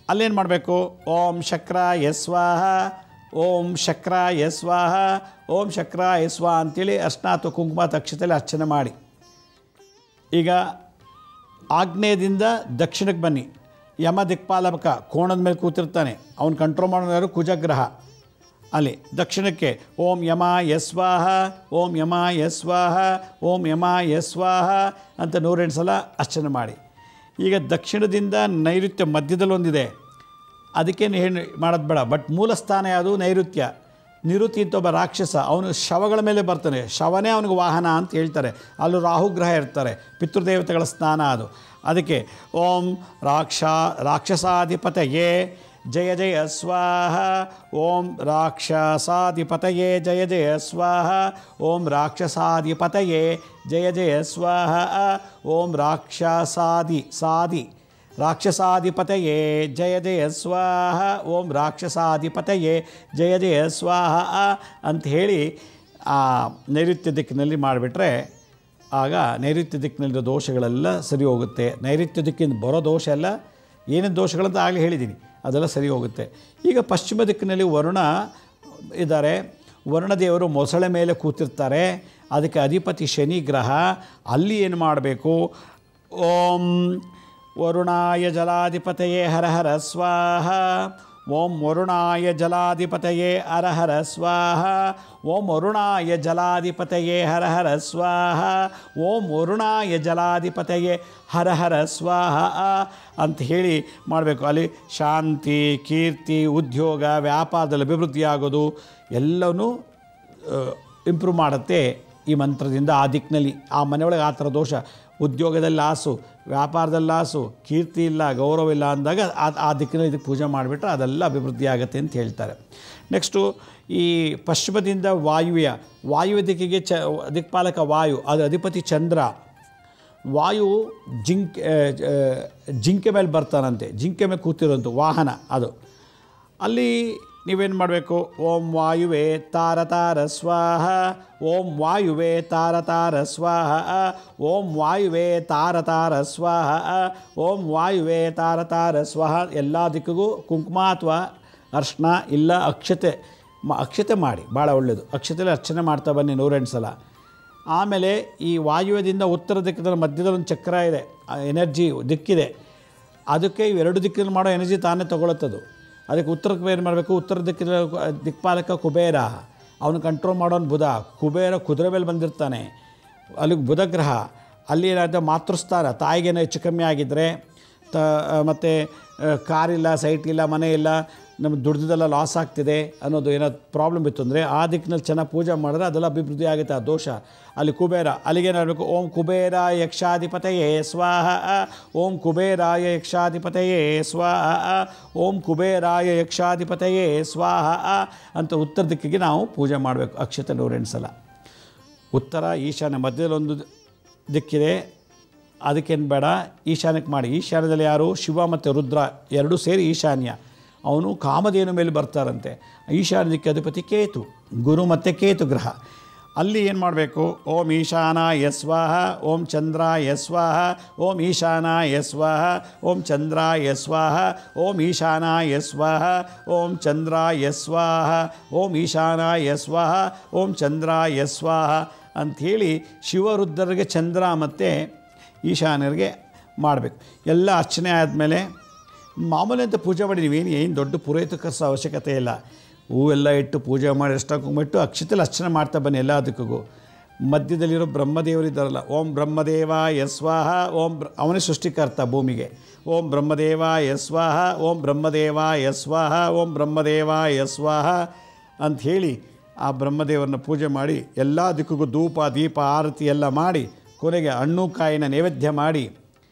ಅಲ್ಲೇನು ಮಾಡಬೇಕು? ಓಂ ಶಕ್ರಾಯ ಸ್ವಾಹ, ಓಂ ಶಕ್ರಾಯ ಸ್ವಾಹ, ಓಂ ಶಕ್ರಾಯ ಸ್ವಾಹ ಅಂತೇಳಿ ಅರ್ಶಿನ ಅಥವಾ ಕುಂಕುಮ ಅಕ್ಷತೆಯಲ್ಲಿ ಅರ್ಚನೆ ಮಾಡಿ. ಈಗ ಆಗ್ನೇಯದಿಂದ ದಕ್ಷಿಣಕ್ಕೆ ಬನ್ನಿ. ಯಮ ದಿಕ್ಪಾಲಕ ಕೋಣದ ಮೇಲೆ ಕೂತಿರ್ತಾನೆ, ಅವನು ಕಂಟ್ರೋಲ್ ಮಾಡೋರು ಕುಜಗ್ರಹ. ಅಲ್ಲಿ ದಕ್ಷಿಣಕ್ಕೆ ಓಂ ಯಮ ಯಸ್ವಾಹ, ಓಂ ಯಮ ಯಸ್ವಾಹ, ಓಂ ಯಮ ಯಸ್ವಾಹ ಅಂತ 108 ಸಲ ಅರ್ಚನೆ ಮಾಡಿ. ಈಗ ದಕ್ಷಿಣದಿಂದ ನೈಋತ್ಯ ಮಧ್ಯದಲ್ಲೊಂದಿದೆ, ಅದಕ್ಕೇನು ಹೇಳಿ ಮಾಡೋದು ಬೇಡ. ಬಟ್ ಮೂಲ ಸ್ಥಾನ ಯಾವುದು? ನೈಋತ್ಯ. ನಿರುತಿ ಅಂತ ಒಬ್ಬ ರಾಕ್ಷಸ, ಅವನು ಶವಗಳ ಮೇಲೆ ಬರ್ತಾನೆ, ಶವನೇ ಅವನಿಗೆ ವಾಹನ ಅಂತ ಹೇಳ್ತಾರೆ. ಅಲ್ಲೂ ರಾಹುಗ್ರಹ ಇರ್ತಾರೆ, ಪಿತೃದೇವತೆಗಳ ಸ್ನಾನ ಅದು. ಅದಕ್ಕೆ ಓಂ ರಾಕ್ಷಸಾಧಿಪತಯೇ ಜಯ ಜಯ ಸ್ವಾಹ, ಓಂ ರಾಕ್ಷಸಾಧಿಪತಯೇ ಜಯ ಜಯ ಸ್ವಾಹ, ಓಂ ರಾಕ್ಷಸಾಧಿಪತಯೇ ಜಯ ಜಯ ಸ್ವಾಹ, ಓಂ ರಾಕ್ಷಸಾಧಿಪತಯೇ ಜಯ ಜಯ ಸ್ವಾಹ, ಓಂ ರಾಕ್ಷಸಾಧಿಪತಯೇ ಜಯ ಜಯ ಸ್ವಾಹ ಅಂತ ಹೇಳಿ ಆ ನೈಋತ್ಯ ದಿಕ್ಕಿನಲ್ಲಿ ಮಾಡಿಬಿಟ್ರೆ ಆಗ ನೈಋತ್ಯ ದಿಕ್ಕಿನಲ್ಲಿರೋ ದೋಷಗಳೆಲ್ಲ ಸರಿ ಹೋಗುತ್ತೆ. ನೈಋತ್ಯ ದಿಕ್ಕಿಂದ ಬರೋ ದೋಷ ಎಲ್ಲ ಏನೇನು ದೋಷಗಳಂತ ಆಗಲೇ ಹೇಳಿದ್ದೀನಿ, ಅದೆಲ್ಲ ಸರಿ ಹೋಗುತ್ತೆ. ಈಗ ಪಶ್ಚಿಮ ದಿಕ್ಕಿನಲ್ಲಿ ವರುಣ ಇದ್ದಾರೆ. ವರುಣದೇವರು ಮೊಸಳೆ ಮೇಲೆ ಕೂತಿರ್ತಾರೆ, ಅದಕ್ಕೆ ಅಧಿಪತಿ ಶನಿ ಗ್ರಹ. ಅಲ್ಲಿ ಏನು ಮಾಡಬೇಕು? ಓಂ ವರುಣಾಯ ಜಲಾಧಿಪತಯೇ ಹರ ಹರ ಸ್ವಾಹ, ಓಂ ವರುಣಾಯ ಜಲಾಧಿಪತಯೇ ಹರ ಹರ ಸ್ವಾಹ, ಓಂ ವರುಣಾಯ ಜಲಾಧಿಪತಯೇ ಹರ ಹರ ಸ್ವಾಹ, ಓಂ ವರುಣಾಯ ಜಲಾಧಿಪತಯೇ ಹರ ಹರ ಸ್ವಾಹ ಅಂತ ಹೇಳಿ ಮಾಡಬೇಕು. ಅಲ್ಲಿ ಶಾಂತಿ, ಕೀರ್ತಿ, ಉದ್ಯೋಗ, ವ್ಯಾಪಾರದಲ್ಲಿ ಅಭಿವೃದ್ಧಿ ಆಗೋದು ಎಲ್ಲವೂ ಇಂಪ್ರೂವ್ ಮಾಡುತ್ತೆ ಈ ಮಂತ್ರದಿಂದ. ಆ ದಿಕ್ಕಿನಲ್ಲಿ ಆ ಮನೆಯೊಳಗೆ ಆ ಥರ ದೋಷ, ಉದ್ಯೋಗದಲ್ಲಿ ಲಾಸು, ವ್ಯಾಪಾರದಲ್ಲಿ ಲಾಸು, ಕೀರ್ತಿ ಇಲ್ಲ, ಗೌರವ ಇಲ್ಲ ಅಂದಾಗ ಆ ದಿಕ್ಕಿನಲ್ಲಿ ಇದಕ್ಕೆ ಪೂಜೆ ಮಾಡಿಬಿಟ್ರೆ ಅದೆಲ್ಲ ಅಭಿವೃದ್ಧಿ ಆಗುತ್ತೆ ಅಂತ ಹೇಳ್ತಾರೆ. ನೆಕ್ಸ್ಟು ಈ ಪಶ್ಚಿಮದಿಂದ ವಾಯುವ್ಯ ದಿಕ್ಕಿಗೆ ದಿಕ್ಪಾಲಕ ವಾಯು, ಅದು ಅಧಿಪತಿ ಚಂದ್ರ. ವಾಯು ಜಿಂಕೆ ಮೇಲೆ ಬರ್ತಾನಂತೆ, ಜಿಂಕೆ ಮೇಲೆ ಕೂತಿರೋಂಥ ವಾಹನ ಅದು. ಅಲ್ಲಿ ನೀವೇನು ಮಾಡಬೇಕು? ಓಂ ವಾಯುವೇ ತಾರತಾರ ಸ್ವಾಹ, ಓಂ ವಾಯುವೇ ತಾರತಾರ ಸ್ವಾಹ, ಓಂ ವಾಯುವೇ ತಾರತಾರ ಸ್ವಾಹ, ಓಂ ವಾಯುವೇ ತಾರತಾರ ಸ್ವಾಹ. ಎಲ್ಲ ದಿಕ್ಕಿಗೂ ಕುಂಕುಮ ಅಥವಾ ಅರ್ಶಿನ ಇಲ್ಲ ಅಕ್ಷತೆ ಮಾಡಿ, ಭಾಳ ಒಳ್ಳೆಯದು. ಅಕ್ಷತೆಯಲ್ಲಿ ಅರ್ಚನೆ ಮಾಡ್ತಾ ಬನ್ನಿ 108 ಸಲ. ಆಮೇಲೆ ಈ ವಾಯುವ್ಯದಿಂದ ಉತ್ತರ ದಿಕ್ಕಿನಲ್ಲಿ ಮಧ್ಯದಲ್ಲಿ ಒಂದು ಚಕ್ರ ಇದೆ, ಎನರ್ಜಿ ದಿಕ್ಕಿದೆ. ಅದಕ್ಕೆ ಇವೆರಡು ದಿಕ್ಕಿನಲ್ಲಿ ಮಾಡೋ ಎನರ್ಜಿ ತಾನೇ ತೊಗೊಳುತ್ತದು. ಅದಕ್ಕೆ ಉತ್ತರಕ್ಕೆ ಏನು ಮಾಡಬೇಕು? ಉತ್ತರ ದಿಕ್ಕಿನ ದಿಕ್ಪಾಲಕ ಕುಬೇರ, ಅವನು ಕಂಟ್ರೋಲ್ ಮಾಡೋನು ಬುಧ. ಕುಬೇರ ಕುದುರೆ ಮೇಲೆ ಬಂದಿರ್ತಾನೆ, ಅಲ್ಲಿಗೆ ಬುಧ ಗ್ರಹ. ಅಲ್ಲಿ ಏನಾದ ಮಾತೃಸ್ಥಾನ, ತಾಯಿಗೇನೋ ಹೆಚ್ಚು ಕಮ್ಮಿ ಆಗಿದ್ದರೆ ಮತ್ತು ಕಾರಿಲ್ಲ, ಸೈಟ್ ಇಲ್ಲ, ಮನೆ ಇಲ್ಲ, ನಮಗೆ ದುಡ್ದೆಲ್ಲ ಲಾಸ್ ಆಗ್ತಿದೆ ಅನ್ನೋದು ಏನಾದ್ರು ಪ್ರಾಬ್ಲಮ್ ಇತ್ತು ಅಂದರೆ ಆ ದಿಕ್ಕಿನಲ್ಲಿ ಚೆನ್ನಾಗಿ ಪೂಜೆ ಮಾಡಿದ್ರೆ ಅದೆಲ್ಲ ಅಭಿವೃದ್ಧಿ ಆಗುತ್ತೆ ಆ ದೋಷ. ಅಲ್ಲಿ ಕುಬೇರ, ಅಲ್ಲಿಗೇನಾಗಬೇಕು, ಓಂ ಕುಬೇರಾಯ ಯಕ್ಷಾಧಿಪತಯೇ ಸ್ವಾಹ, ಓಂ ಕುಬೇರಾಯ ಯಕ್ಷಾಧಿಪತಯೇ ಸ್ವಾಹ, ಓಂ ಕುಬೇರಾಯ ಯಕ್ಷಾಧಿಪತಯೇ ಸ್ವಾಹ ಅಂತ ಉತ್ತರ ದಿಕ್ಕಿಗೆ ನಾವು ಪೂಜೆ ಮಾಡಬೇಕು. ಅಕ್ಷತೆ 108 ಸಲ. ಉತ್ತರ ಈಶಾನ್ಯ ಮಧ್ಯದಲ್ಲೊಂದು ದಿಕ್ಕಿದೆ, ಅದಕ್ಕೇನು ಬೇಡ, ಈಶಾನ್ಯಕ್ಕೆ ಮಾಡಿ. ಈಶಾನ್ಯದಲ್ಲಿ ಯಾರು? ಶಿವ ಮತ್ತು ರುದ್ರ ಎರಡೂ ಸೇರಿ ಈಶಾನ್ಯ. ಅವನು ಕಾಮಧೇನು ಮೇಲೆ ಬರ್ತಾರಂತೆ. ಈಶಾನ್ಯ ದಿಕ್ಕೆ ಅಧಿಪತಿ ಕೇತು, ಗುರು ಮತ್ತು ಕೇತು ಗ್ರಹ. ಅಲ್ಲಿ ಏನು ಮಾಡಬೇಕು? ಓಂ ಈಶಾನಾಯ ಸ್ವಾಹ, ಓಂ ಚಂದ್ರಾಯ ಸ್ವಾಹ, ಓಂ ಈಶಾನಾಯ ಸ್ವಾಹ, ಓಂ ಚಂದ್ರಾಯ ಸ್ವಾಹ, ಓಂ ಈಶಾನಾಯ ಸ್ವಾಹ, ಓಂ ಚಂದ್ರಾಯ ಸ್ವಾಹ, ಓಂ ಈಶಾನಾಯ ಸ್ವಾಹ, ಓಂ ಚಂದ್ರಾಯ ಸ್ವಾಹ ಅಂಥೇಳಿ ಶಿವರುದ್ರರಿಗೆ ಚಂದ್ರ ಮತ್ತು ಈಶಾನ್ಯರಿಗೆ ಮಾಡಬೇಕು. ಎಲ್ಲ ಅರ್ಚನೆ ಆದಮೇಲೆ ಮಾಮೂಲಿ ಅಂತ ಪೂಜೆ ಮಾಡಿ, ಏನು ದೊಡ್ಡ ಪುರೋಹಿತಕಸ ಅವಶ್ಯಕತೆ ಇಲ್ಲ. ಹೂವೆಲ್ಲ ಇಟ್ಟು ಪೂಜೆ ಮಾಡಿ ಎಷ್ಟಾಕೊಂಬಿಟ್ಟು ಅಕ್ಷತೆಯಲ್ಲಿ ಅರ್ಚನೆ ಮಾಡ್ತಾ ಬನ್ನಿ ಎಲ್ಲದಕ್ಕೂ. ಮಧ್ಯದಲ್ಲಿರೋ ಬ್ರಹ್ಮದೇವರಿದ್ದಾರಲ್ಲ, ಓಂ ಬ್ರಹ್ಮದೇವಾಯ ಸ್ವಾಹ, ಅವನೇ ಸೃಷ್ಟಿಕರ್ತ ಭೂಮಿಗೆ. ಓಂ ಬ್ರಹ್ಮದೇವಾಯ ಸ್ವಾಹ, ಓಂ ಬ್ರಹ್ಮದೇವಾಯ ಸ್ವಾಹ, ಓಂ ಬ್ರಹ್ಮದೇವಾಯ ಸ್ವಾಹ ಅಂಥೇಳಿ ಆ ಬ್ರಹ್ಮದೇವರನ್ನ ಪೂಜೆ ಮಾಡಿ ಎಲ್ಲ ದಿಕ್ಕಿಗೂ ಧೂಪ ದೀಪ ಆರತಿ ಎಲ್ಲ ಮಾಡಿ ಕೊನೆಗೆ ಹಣ್ಣು ಕಾಯಿನ ನೈವೇದ್ಯ ಮಾಡಿ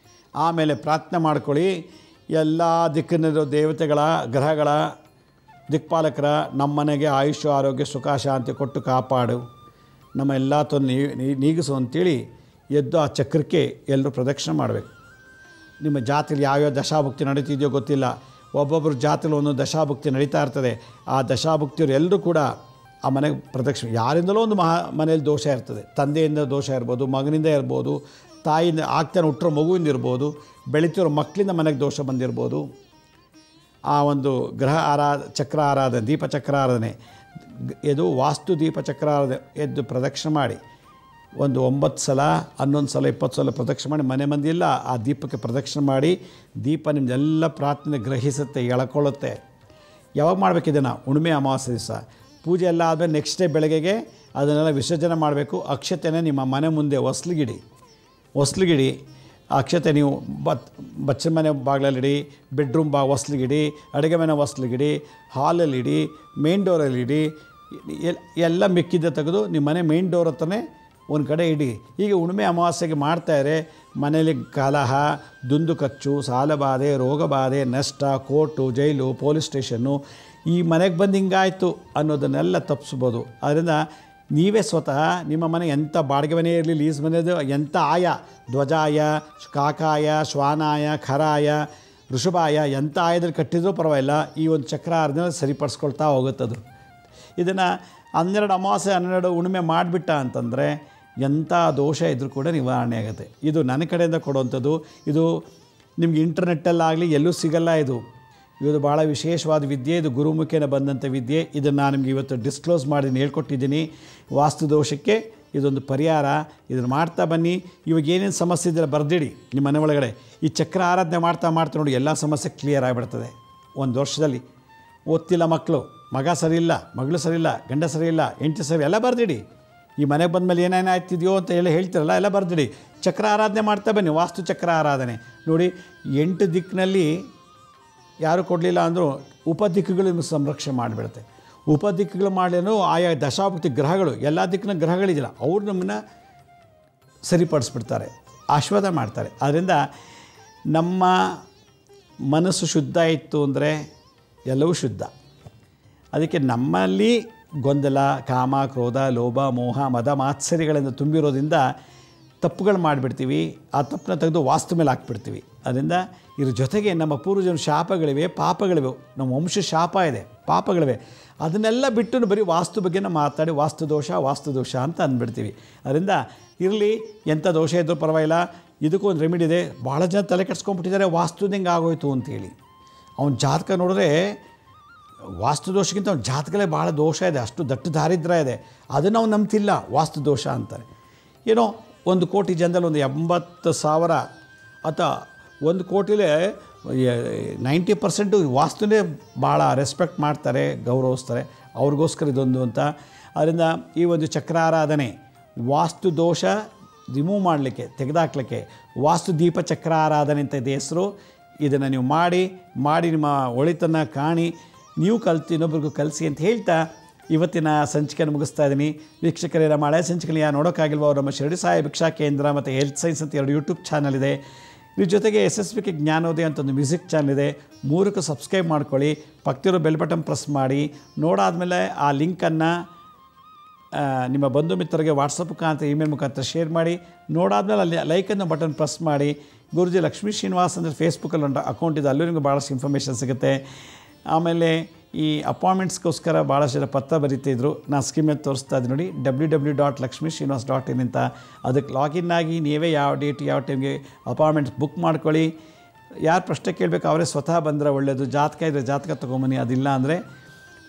ಆಮೇಲೆ ಪ್ರಾರ್ಥನೆ ಮಾಡ್ಕೊಳ್ಳಿ. ಎಲ್ಲ ದಿಕ್ಕಿನಲ್ಲಿರೋ ದೇವತೆಗಳ ಗ್ರಹಗಳ ದಿಕ್ಪಾಲಕರ ನಮ್ಮ ಮನೆಗೆ ಆಯುಷ್ಯ ಆರೋಗ್ಯ ಸುಖ ಶಾಂತಿ ಕೊಟ್ಟು ಕಾಪಾಡು, ನಮ್ಮ ಎಲ್ಲ ತೊಂದರೆ ನೀಗಿಸು ಅಂತೇಳಿ ಎದ್ದು ಆ ಚಕ್ರಕ್ಕೆ ಎಲ್ಲರೂ ಪ್ರದಕ್ಷಿಣೆ ಮಾಡಬೇಕು. ನಿಮ್ಮ ಜಾತಿಲಿ ಯಾವ್ಯಾವ ದಶಾಭುಕ್ತಿ ನಡೀತಿದೆಯೋ ಗೊತ್ತಿಲ್ಲ, ಒಬ್ಬೊಬ್ಬರ ಜಾತಿಲಿ ಒಂದೊಂದು ದಶಾಭುಕ್ತಿ ನಡೀತಾ ಇರ್ತದೆ. ಆ ದಶಾಭುಕ್ತಿಯವರು ಎಲ್ಲರೂ ಕೂಡ ಆ ಮನೆಗೆ ಪ್ರದಕ್ಷಿಣೆ, ಯಾರಿಂದಲೋ ಒಂದು ಮನೆಯಲ್ಲಿ ದೋಷ ಇರ್ತದೆ. ತಂದೆಯಿಂದ ದೋಷ ಇರ್ಬೋದು, ಮಗನಿಂದ ಇರ್ಬೋದು, ತಾಯಿಯಿಂದ ಆಗ್ತಾನೆ ಹುಟ್ಟರೋ ಮಗುವಿಂದ ಇರ್ಬೋದು, ಬೆಳೀತಿರೋ ಮಕ್ಕಳಿಂದ ಮನೆಗೆ ದೋಷ ಬಂದಿರ್ಬೋದು. ಆ ಒಂದು ಗ್ರಹ ಚಕ್ರ ಆರಾಧನೆ, ದೀಪಚಕ್ರ ಆರಾಧನೆ, ಇದು ವಾಸ್ತು ದೀಪಚಕ್ರ ಆರಾಧನೆ ಎದ್ದು ಪ್ರದಕ್ಷಿಣೆ ಮಾಡಿ ಒಂದು 9 ಸಲ 11 ಸಲ 20 ಸಲ ಪ್ರದಕ್ಷಿಣೆ ಮಾಡಿ ಮನೆ ಮಂದಿಯೆಲ್ಲ ಆ ದೀಪಕ್ಕೆ ಪ್ರದಕ್ಷಿಣೆ ಮಾಡಿ ದೀಪ ನಿಮ್ಮದೆಲ್ಲ ಪ್ರಾರ್ಥನೆ ಗ್ರಹಿಸುತ್ತೆ, ಎಳ್ಕೊಳ್ಳುತ್ತೆ. ಯಾವಾಗ ಮಾಡಬೇಕಿದನ್ನು? ಹುಣ್ಣಿಮೆ ಅಮಾವಾಸ್ಯೆ ದಿವಸ ಪೂಜೆ ಎಲ್ಲ ಆದಮೇಲೆ ನೆಕ್ಸ್ಟ್ ಡೇ ಬೆಳಗ್ಗೆಗೆ ಅದನ್ನೆಲ್ಲ ವಿಸರ್ಜನೆ ಮಾಡಬೇಕು. ಅಕ್ಷತೆನೇ ನಿಮ್ಮ ಮನೆ ಮುಂದೆ ಹೊಸ್ಲಿಗಿಡಿ. ಅಕ್ಷತೆ ನೀವು ಬಚ್ಚನ ಮನೆ ಬಾಗಿಲಲ್ಲಿಡಿ, ಬೆಡ್ರೂಮ್ ಹೊಸ್ಲಿಗಿಡಿ, ಅಡುಗೆ ಮನೆ ಹೊಸ್ಲಿಗಿಡಿ, ಹಾಲಲ್ಲಿಡಿ, ಮೇನ್ ಡೋರಲ್ಲಿಡಿ. ಎಲ್ಲ ಮಿಕ್ಕಿದ್ದ ತೆಗೆದು ನಿಮ್ಮ ಮನೆ ಮೇನ್ ಡೋರ್ ಹತ್ರನೇ ಒಂದು ಕಡೆ ಇಡಿ. ಹೀಗೆ ಹುಣ್ಣಿಮೆ ಅಮಾವಾಸ್ಯೆಗೆ ಮಾಡ್ತಾಯಿದ್ರೆ ಮನೇಲಿ ಕಲಹ, ದುಂದುಕಚ್ಚು, ಸಾಲಬಾಧೆ, ರೋಗಬಾಧೆ, ನಷ್ಟ, ಕೋರ್ಟು, ಜೈಲು, ಪೊಲೀಸ್ ಸ್ಟೇಷನ್ನು, ಈ ಮನೆಗೆ ಬಂದು ಹಿಂಗಾಯಿತು ಅನ್ನೋದನ್ನೆಲ್ಲ ತಪ್ಪಿಸ್ಬೋದು. ಅದರಿಂದ ನೀವೇ ಸ್ವತಃ ನಿಮ್ಮ ಮನೆ ಎಂಥ ಬಾಡಿಗೆ ಮನೆ ಇರಲಿ, ಲೀಸ್ ಮನೆಯದು ಎಂಥ ಆಯ, ಧ್ವಜಾಯ, ಕಾಕಾಯ, ಶ್ವಾನಾಯ, ಖರಾಯ, ವೃಷಭಾಯ ಎಂಥ ಆಯದಲ್ಲಿ ಕಟ್ಟಿದ್ರೂ ಪರವಾಗಿಲ್ಲ, ಈ ಒಂದು ಚಕ್ರ ಆರದಿಂದ ಸರಿಪಡಿಸ್ಕೊಳ್ತಾ ಹೋಗುತ್ತದು. ಇದನ್ನು 12 ಅಮಾವಾಸ್ಯೆ 12 ಹುಣ್ಣಿಮೆ ಮಾಡಿಬಿಟ್ಟ ಅಂತಂದರೆ ಎಂಥ ದೋಷ ಇದ್ದರೂ ಕೂಡ ನಿವಾರಣೆ ಆಗುತ್ತೆ. ಇದು ನನ್ನ ಕಡೆಯಿಂದ ಕೊಡುವಂಥದ್ದು. ಇದು ನಿಮ್ಗೆ ಇಂಟರ್ನೆಟ್ಟಲ್ಲಾಗಲಿ ಎಲ್ಲೂ ಸಿಗಲ್ಲ. ಇದು ಭಾಳ ವಿಶೇಷವಾದ ವಿದ್ಯೆ. ಇದು ಗುರುಮುಖೇನ ಬಂದಂಥ ವಿದ್ಯೆ. ಇದನ್ನು ನಾನು ನಿಮ್ಗೆ ಇವತ್ತು ಡಿಸ್ಕ್ಲೋಸ್ ಮಾಡಿ ಹೇಳ್ಕೊಟ್ಟಿದ್ದೀನಿ. ವಾಸ್ತು ದೋಷಕ್ಕೆ ಇದೊಂದು ಪರಿಹಾರ. ಇದನ್ನು ಮಾಡ್ತಾ ಬನ್ನಿ. ಇವಾಗ ಏನೇನು ಸಮಸ್ಯೆ ಇದ್ದರೆ ಬರೆದಿಡಿ ನಿಮ್ಮ ಮನೆ ಒಳಗಡೆ. ಈ ಚಕ್ರ ಆರಾಧನೆ ಮಾಡ್ತಾ ನೋಡಿ ಎಲ್ಲ ಸಮಸ್ಯೆ ಕ್ಲಿಯರ್ ಆಗಿಬಿಡ್ತದೆ. ಒಂದು ವರ್ಷದಲ್ಲಿ ಓದ್ತಿಲ್ಲ ಮಕ್ಕಳು, ಮಗ ಸರಿಯಿಲ್ಲ, ಮಗಳು ಸರಿಯಿಲ್ಲ, ಗಂಡ ಸರಿಯಿಲ್ಲ, ಹೆಂಡತಿ ಸರಿ, ಎಲ್ಲ ಬರೆದಿಡಿ. ಈ ಮನೆಗೆ ಬಂದಮೇಲೆ ಏನೇನಾಗ್ತಿದೆಯೋ ಅಂತ ಹೇಳ್ತಿರಲ್ಲ, ಎಲ್ಲ ಬರೆದಿಡಿ. ಚಕ್ರ ಆರಾಧನೆ ಮಾಡ್ತಾ ಬನ್ನಿ. ವಾಸ್ತು ಚಕ್ರ ಆರಾಧನೆ ನೋಡಿ. 8 ದಿಕ್ಕಿನಲ್ಲಿ ಯಾರು ಕೊಡಲಿಲ್ಲ ಅಂದರೂ ಉಪದಿಕ್ಕುಗಳು ನಿಮಗೆ ಸಂರಕ್ಷಣೆ ಮಾಡಿಬಿಡುತ್ತೆ. ಉಪದಿಕ್ಕುಗಳು ಮಾಡಲೇನೋ ಆಯಾ ದಶಾಭುಕ್ತಿ ಗ್ರಹಗಳು, ಎಲ್ಲ ದಿಕ್ಕಿನ ಗ್ರಹಗಳಿದಿಲ್ಲ, ಅವ್ರು ನಮ್ಮನ್ನು ಸರಿಪಡಿಸ್ಬಿಡ್ತಾರೆ, ಆಶೀರ್ವಾದ ಮಾಡ್ತಾರೆ. ಆದ್ದರಿಂದ ನಮ್ಮ ಮನಸ್ಸು ಶುದ್ಧ ಇತ್ತು ಅಂದರೆ ಎಲ್ಲವೂ ಶುದ್ಧ. ಅದಕ್ಕೆ ನಮ್ಮಲ್ಲಿ ಗೊಂದಲ, ಕಾಮ, ಕ್ರೋಧ, ಲೋಭ, ಮೋಹ, ಮದ, ಮಾತ್ಸರ್ಯಗಳಿಂದ ತುಂಬಿರೋದ್ರಿಂದ ತಪ್ಪುಗಳು ಮಾಡಿಬಿಡ್ತೀವಿ. ಆ ತಪ್ಪನ್ನ ತೆಗೆದು ವಾಸ್ತು ಮೇಲೆ ಹಾಕ್ಬಿಡ್ತೀವಿ. ಅದರಿಂದ ಇದ್ರ ಜೊತೆಗೆ ನಮ್ಮ ಪೂರ್ವಜನ ಶಾಪಗಳಿವೆ, ಪಾಪಗಳಿವೆ. ನಮ್ಮ ವಂಶ ಶಾಪ ಇದೆ, ಪಾಪಗಳಿವೆ. ಅದನ್ನೆಲ್ಲ ಬಿಟ್ಟು ಬರೀ ವಾಸ್ತು ಬಗ್ಗೆನ ಮಾತಾಡಿ ವಾಸ್ತು ದೋಷ ಅಂತ ಅಂದ್ಬಿಡ್ತೀವಿ. ಅದರಿಂದ ಇರಲಿ, ಎಂಥ ದೋಷ ಇದ್ದರೂ ಪರವಾಗಿಲ್ಲ, ಇದಕ್ಕೂ ಒಂದು ರೆಮಿಡಿ ಇದೆ. ಭಾಳ ಜನ ತಲೆ ಕೆಡ್ಸ್ಕೊಂಡ್ಬಿಟ್ಟಿದ್ದಾರೆ ವಾಸ್ತು ಹೆಂಗೆ ಆಗೋಯ್ತು ಅಂತೇಳಿ. ಅವನ ಜಾತಕ ನೋಡಿದ್ರೆ ವಾಸ್ತು ದೋಷಕ್ಕಿಂತ ಅವ್ನ ಜಾತಕಲೇ ಭಾಳ ದೋಷ ಇದೆ, ಅಷ್ಟು ದಟ್ಟ ದಾರಿದ್ರ್ಯ ಇದೆ. ಅದನ್ನು ಅವ್ನು ನಂಬ್ತಿಲ್ಲ, ವಾಸ್ತು ದೋಷ ಅಂತಾರೆ. ಏನೋ 1 ಕೋಟಿ ಜನದಲ್ಲಿ ಒಂದು 80,000 ಅಥವಾ 1 ಕೋಟಿಲೇ 90% ವಾಸ್ತುನೇ ಭಾಳ ರೆಸ್ಪೆಕ್ಟ್ ಮಾಡ್ತಾರೆ, ಗೌರವಿಸ್ತಾರೆ. ಅವ್ರಿಗೋಸ್ಕರ ಇದೊಂದು ಅಂತ. ಅದರಿಂದ ಈ ಒಂದು ಚಕ್ರಾರಾಧನೆ ವಾಸ್ತು ದೋಷ ರಿಮೂವ್ ಮಾಡಲಿಕ್ಕೆ, ತೆಗೆದಾಕ್ಲಿಕ್ಕೆ ವಾಸ್ತು ದೀಪ ಚಕ್ರಾರಾಧನೆ ಅಂತ ಇದೆ ಹೆಸರು. ಇದನ್ನು ನೀವು ಮಾಡಿ ನಿಮ್ಮ ಒಳಿತನ್ನು ಕಾಣಿ. ನೀವು ಕಲಿತು ಇನ್ನೊಬ್ರಿಗೂ ಕಲಿಸಿ ಅಂತ ಹೇಳ್ತಾ ಇವತ್ತಿನ ಸಂಚಿಕೆಯನ್ನು ಮುಗಿಸ್ತಾ ಇದ್ದೀನಿ. ವೀಕ್ಷಕರೇ, ನಮ್ಮ ಹಳೆ ಸಂಚಿಕೆಯಲ್ಲಿ ಯಾರು ನೋಡೋಕ್ಕಾಗಿಲ್ವೋ ನಮ್ಮ ಶಿರಡಿ ಸಾಯಿ ಭಿಕ್ಷಾ ಕೇಂದ್ರ ಮತ್ತು ಹೆಲ್ತ್ ಸೈನ್ಸ್ ಅಂತ 2 ಯೂಟ್ಯೂಬ್ ಚಾನಲ್ ಇದೆ. ಇದ್ರ ಜೊತೆಗೆ SSVK ಜ್ಞಾನೋದಯ ಅಂತ ಒಂದು ಮ್ಯೂಸಿಕ್ ಚಾನಲ್ ಇದೆ. 3ಕ್ಕೂ ಸಬ್ಸ್ಕ್ರೈಬ್ ಮಾಡ್ಕೊಳ್ಳಿ. ಪಕ್ಕದಲ್ಲಿರೋ ಬೆಲ್ ಬಟನ್ ಪ್ರೆಸ್ ಮಾಡಿ. ನೋಡಾದಮೇಲೆ ಆ ಲಿಂಕನ್ನು ನಿಮ್ಮ ಬಂಧು ಮಿತ್ರರಿಗೆ ವಾಟ್ಸಪ್ ಮುಖಾಂತರ ಇಮೇಲ್ ಮುಖಾಂತರ ಶೇರ್ ಮಾಡಿ. ನೋಡಾದ್ಮೇಲೆ ಅಲ್ಲಿ ಲೈಕನ್ನು ಬಟನ್ ಪ್ರೆಸ್ ಮಾಡಿ. ಗುರುಜಿ ಲಕ್ಷ್ಮೀ ಶ್ರೀನಿವಾಸ್ ಅಂದರೆ ಫೇಸ್ಬುಕ್ಕಲ್ಲಿ ಒಂದು ಅಕೌಂಟ್ ಇದೆ, ಅಲ್ಲೂ ನಿಮಗೆ ಭಾಳಷ್ಟು ಇನ್ಫಾರ್ಮೇಷನ್ ಸಿಗುತ್ತೆ. ಆಮೇಲೆ ಈ ಅಪಾಯಿಂಟ್ಮೆಂಟ್ಸ್ಗೋಸ್ಕರ ಭಾಳಷ್ಟು ಜನ ಪತ್ರ ಬರೀತಿದ್ರು. ನಾನು ಸ್ಕೀಮಲ್ಲಿ ತೋರಿಸ್ತಾ ಇದ್ದೀನಿ ನೋಡಿ, www.lakshmisrinivas.in ಅಂತ. ಅದಕ್ಕೆ ಲಾಗಿನ್ ಆಗಿ ನೀವೇ ಯಾವ ಡೇಟ್ ಯಾವ ಟೈಮ್ಗೆ ಅಪಾಯಿಂಟ್ಮೆಂಟ್ಸ್ ಬುಕ್ ಮಾಡ್ಕೊಳ್ಳಿ. ಯಾರು ಪ್ರಶ್ನೆ ಕೇಳಬೇಕು ಅವರೇ ಸ್ವತಃ ಬಂದರೆ ಒಳ್ಳೆಯದು. ಜಾತಕ ಇದ್ದರೆ ಜಾತಕ ತೊಗೊಂಬನ್ನಿ, ಅದಿಲ್ಲ ಅಂದರೆ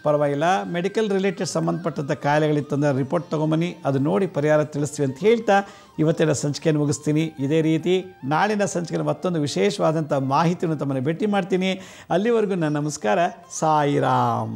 ಪರವಾಗಿಲ್ಲ. ಮೆಡಿಕಲ್ ರಿಲೇಟೆಡ್ ಸಂಬಂಧಪಟ್ಟಂಥ ಕಾಯಿಲೆಗಳಿತ್ತಂದರೆ ರಿಪೋರ್ಟ್ ತೊಗೊಂಬನ್ನಿ, ಅದು ನೋಡಿ ಪರಿಹಾರ ತಿಳಿಸ್ತೀವಿ ಅಂತ ಹೇಳ್ತಾ ಇವತ್ತಿನ ಸಂಚಿಕೆಯನ್ನು ಮುಗಿಸ್ತೀನಿ. ಇದೇ ರೀತಿ ನಾಳಿನ ಸಂಚಿಕೆಯಲ್ಲಿ ಮತ್ತೊಂದು ವಿಶೇಷವಾದಂಥ ಮಾಹಿತಿಯನ್ನು ತಮ್ಮನ್ನು ಭೇಟಿ ಮಾಡ್ತೀನಿ. ಅಲ್ಲಿವರೆಗೂ ನನ್ನ ನಮಸ್ಕಾರ. ಸಾಯಿರಾಮ್.